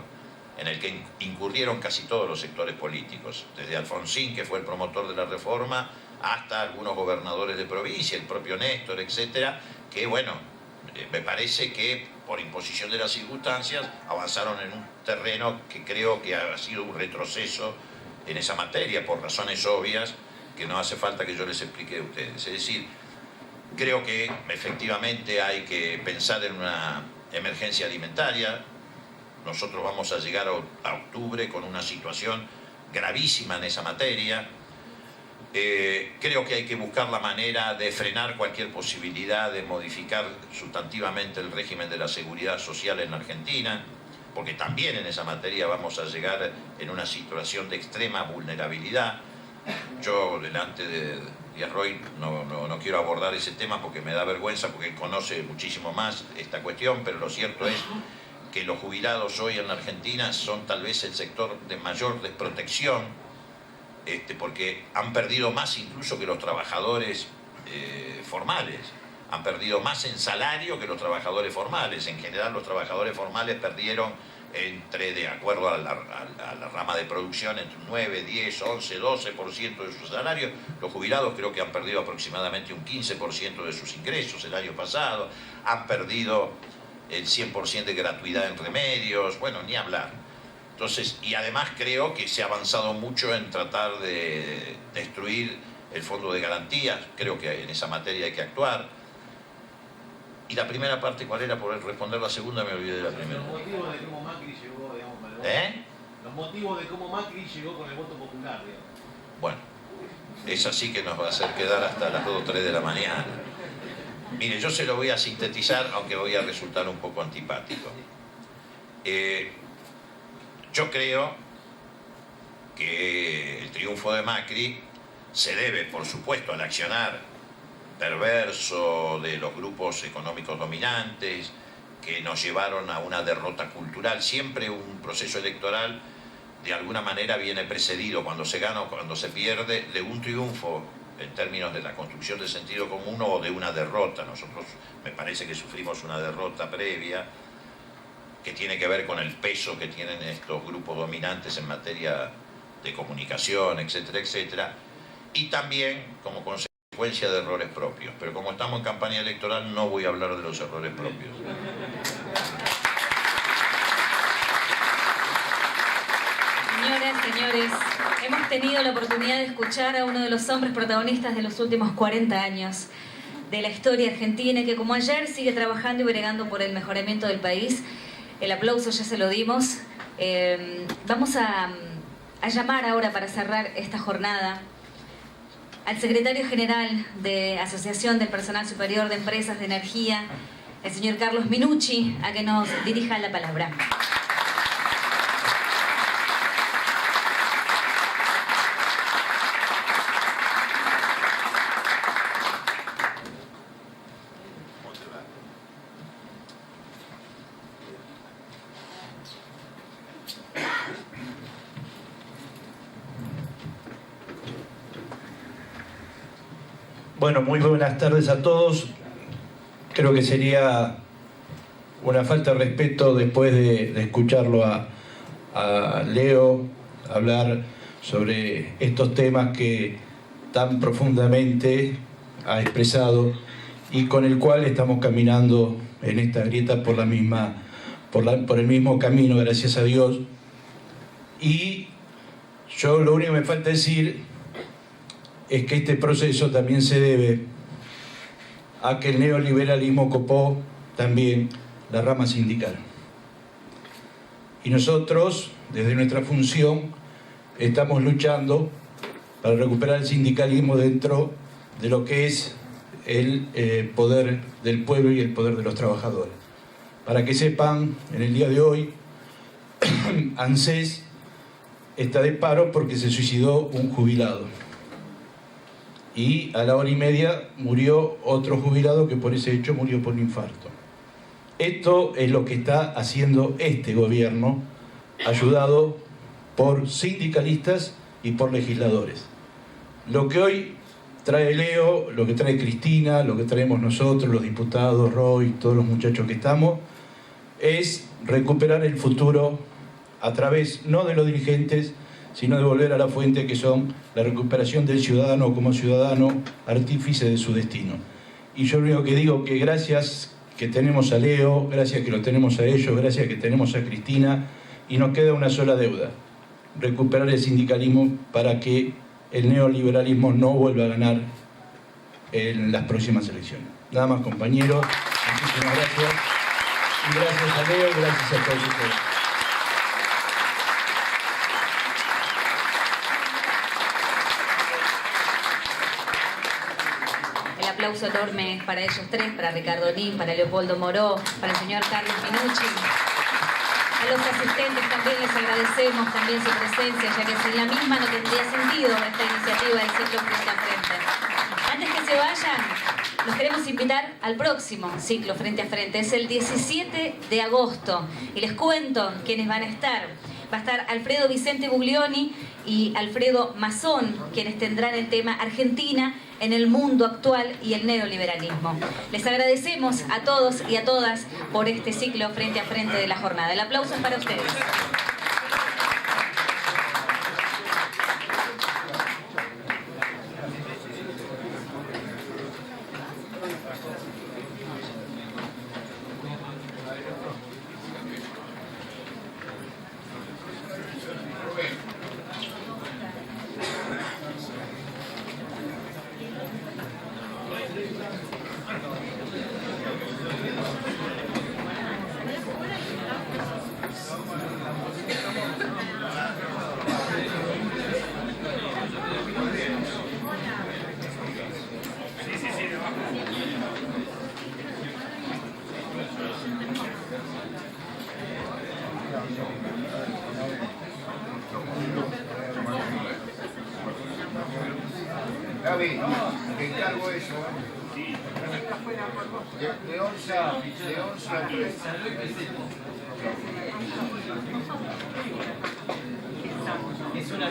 en el que incurrieron casi todos los sectores políticos, desde Alfonsín, que fue el promotor de la reforma, hasta algunos gobernadores de provincia, el propio Néstor, etcétera, que bueno, me parece que por imposición de las circunstancias avanzaron en un terreno que creo que ha sido un retroceso en esa materia, por razones obvias, que no hace falta que yo les explique a ustedes. Es decir, creo que efectivamente hay que pensar en una emergencia alimentaria. Nosotros vamos a llegar a octubre con una situación gravísima en esa materia. Creo que hay que buscar la manera de frenar cualquier posibilidad de modificar sustantivamente el régimen de la seguridad social en la Argentina, porque también en esa materia vamos a llegar en una situación de extrema vulnerabilidad. Yo delante de Díaz Roy no quiero abordar ese tema porque me da vergüenza, porque él conoce muchísimo más esta cuestión, pero lo cierto es que los jubilados hoy en la Argentina son tal vez el sector de mayor desprotección porque han perdido más incluso que los trabajadores formales. Han perdido más en salario que los trabajadores formales. En general los trabajadores formales perdieron de acuerdo a la rama de producción, entre un 9, 10, 11, 12% de sus salarios. Los jubilados creo que han perdido aproximadamente un 15% de sus ingresos el año pasado. Han perdido el 100% de gratuidad en remedios, bueno, ni hablar. Entonces, y además creo que se ha avanzado mucho en tratar de destruir el fondo de garantías. Creo que en esa materia hay que actuar. Y la primera parte, ¿cuál era? Por responder la segunda me olvidé de la primera. Los motivos de cómo Macri llegó, digamos, con el voto. Los motivos de cómo Macri llegó con el voto popular, digamos. Bueno, esa sí que nos va a hacer quedar hasta las 2 o 3 de la mañana. Mire, yo se lo voy a sintetizar, aunque voy a resultar un poco antipático. Yo creo que el triunfo de Macri se debe, por supuesto, al accionar perverso de los grupos económicos dominantes que nos llevaron a una derrota cultural. Siempre un proceso electoral de alguna manera viene precedido, cuando se gana o cuando se pierde, de un triunfo en términos de la construcción del sentido común o de una derrota. Nosotros me parece que sufrimos una derrota previa que tiene que ver con el peso que tienen estos grupos dominantes en materia de comunicación, etcétera, etcétera, y también como consecuencia de errores propios. Pero como estamos en campaña electoral, no voy a hablar de los errores propios. Señoras, señores, hemos tenido la oportunidad de escuchar a uno de los hombres protagonistas de los últimos 40 años de la historia argentina, que como ayer sigue trabajando y bregando por el mejoramiento del país. El aplauso ya se lo dimos. Vamos a llamar ahora, para cerrar esta jornada, al secretario general de Asociación del Personal Superior de Empresas de Energía, el señor Carlos Minucci, a que nos dirija la palabra. Bueno, muy buenas tardes a todos. Creo que sería una falta de respeto después de escucharlo a Leo hablar sobre estos temas que tan profundamente ha expresado y con el cual estamos caminando en esta grieta por el mismo camino, gracias a Dios. Y yo lo único que me falta decir es que este proceso también se debe a que el neoliberalismo copó también la rama sindical. Y nosotros, desde nuestra función, estamos luchando para recuperar el sindicalismo dentro de lo que es el poder del pueblo y el poder de los trabajadores. Para que sepan, en el día de hoy, ANSES está de paro porque se suicidó un jubilado. Y a la 1:30 murió otro jubilado que por ese hecho murió por un infarto. Esto es lo que está haciendo este gobierno, ayudado por sindicalistas y por legisladores. Lo que hoy trae Leo, lo que trae Cristina, lo que traemos nosotros, los diputados, Roy, todos los muchachos que estamos, es recuperar el futuro a través, no de los dirigentes, sino de volver a la fuente, que son la recuperación del ciudadano como ciudadano artífice de su destino. Y yo lo único que digo que gracias que tenemos a Leo, gracias que lo tenemos a ellos, gracias que tenemos a Cristina, y nos queda una sola deuda: recuperar el sindicalismo para que el neoliberalismo no vuelva a ganar en las próximas elecciones. Nada más, compañeros, muchísimas gracias. Y gracias a Leo y gracias a todos ustedes. Aplauso enorme para ellos tres, para Ricardo Nin, para Leopoldo Moró, para el señor Carlos Minucci. A los asistentes también les agradecemos también su presencia, ya que sin la misma no tendría sentido esta iniciativa del ciclo Frente a Frente. Antes que se vayan, los queremos invitar al próximo ciclo Frente a Frente. Es el 17 de agosto y les cuento quiénes van a estar. Va a estar Alfredo Vicente Buglioni y Alfredo Mazón, quienes tendrán el tema Argentina en el mundo actual y el neoliberalismo. Les agradecemos a todos y a todas por este ciclo frente a frente de la jornada. El aplauso es para ustedes. Gaby, te encargo eso. De 11 a 3. Es una...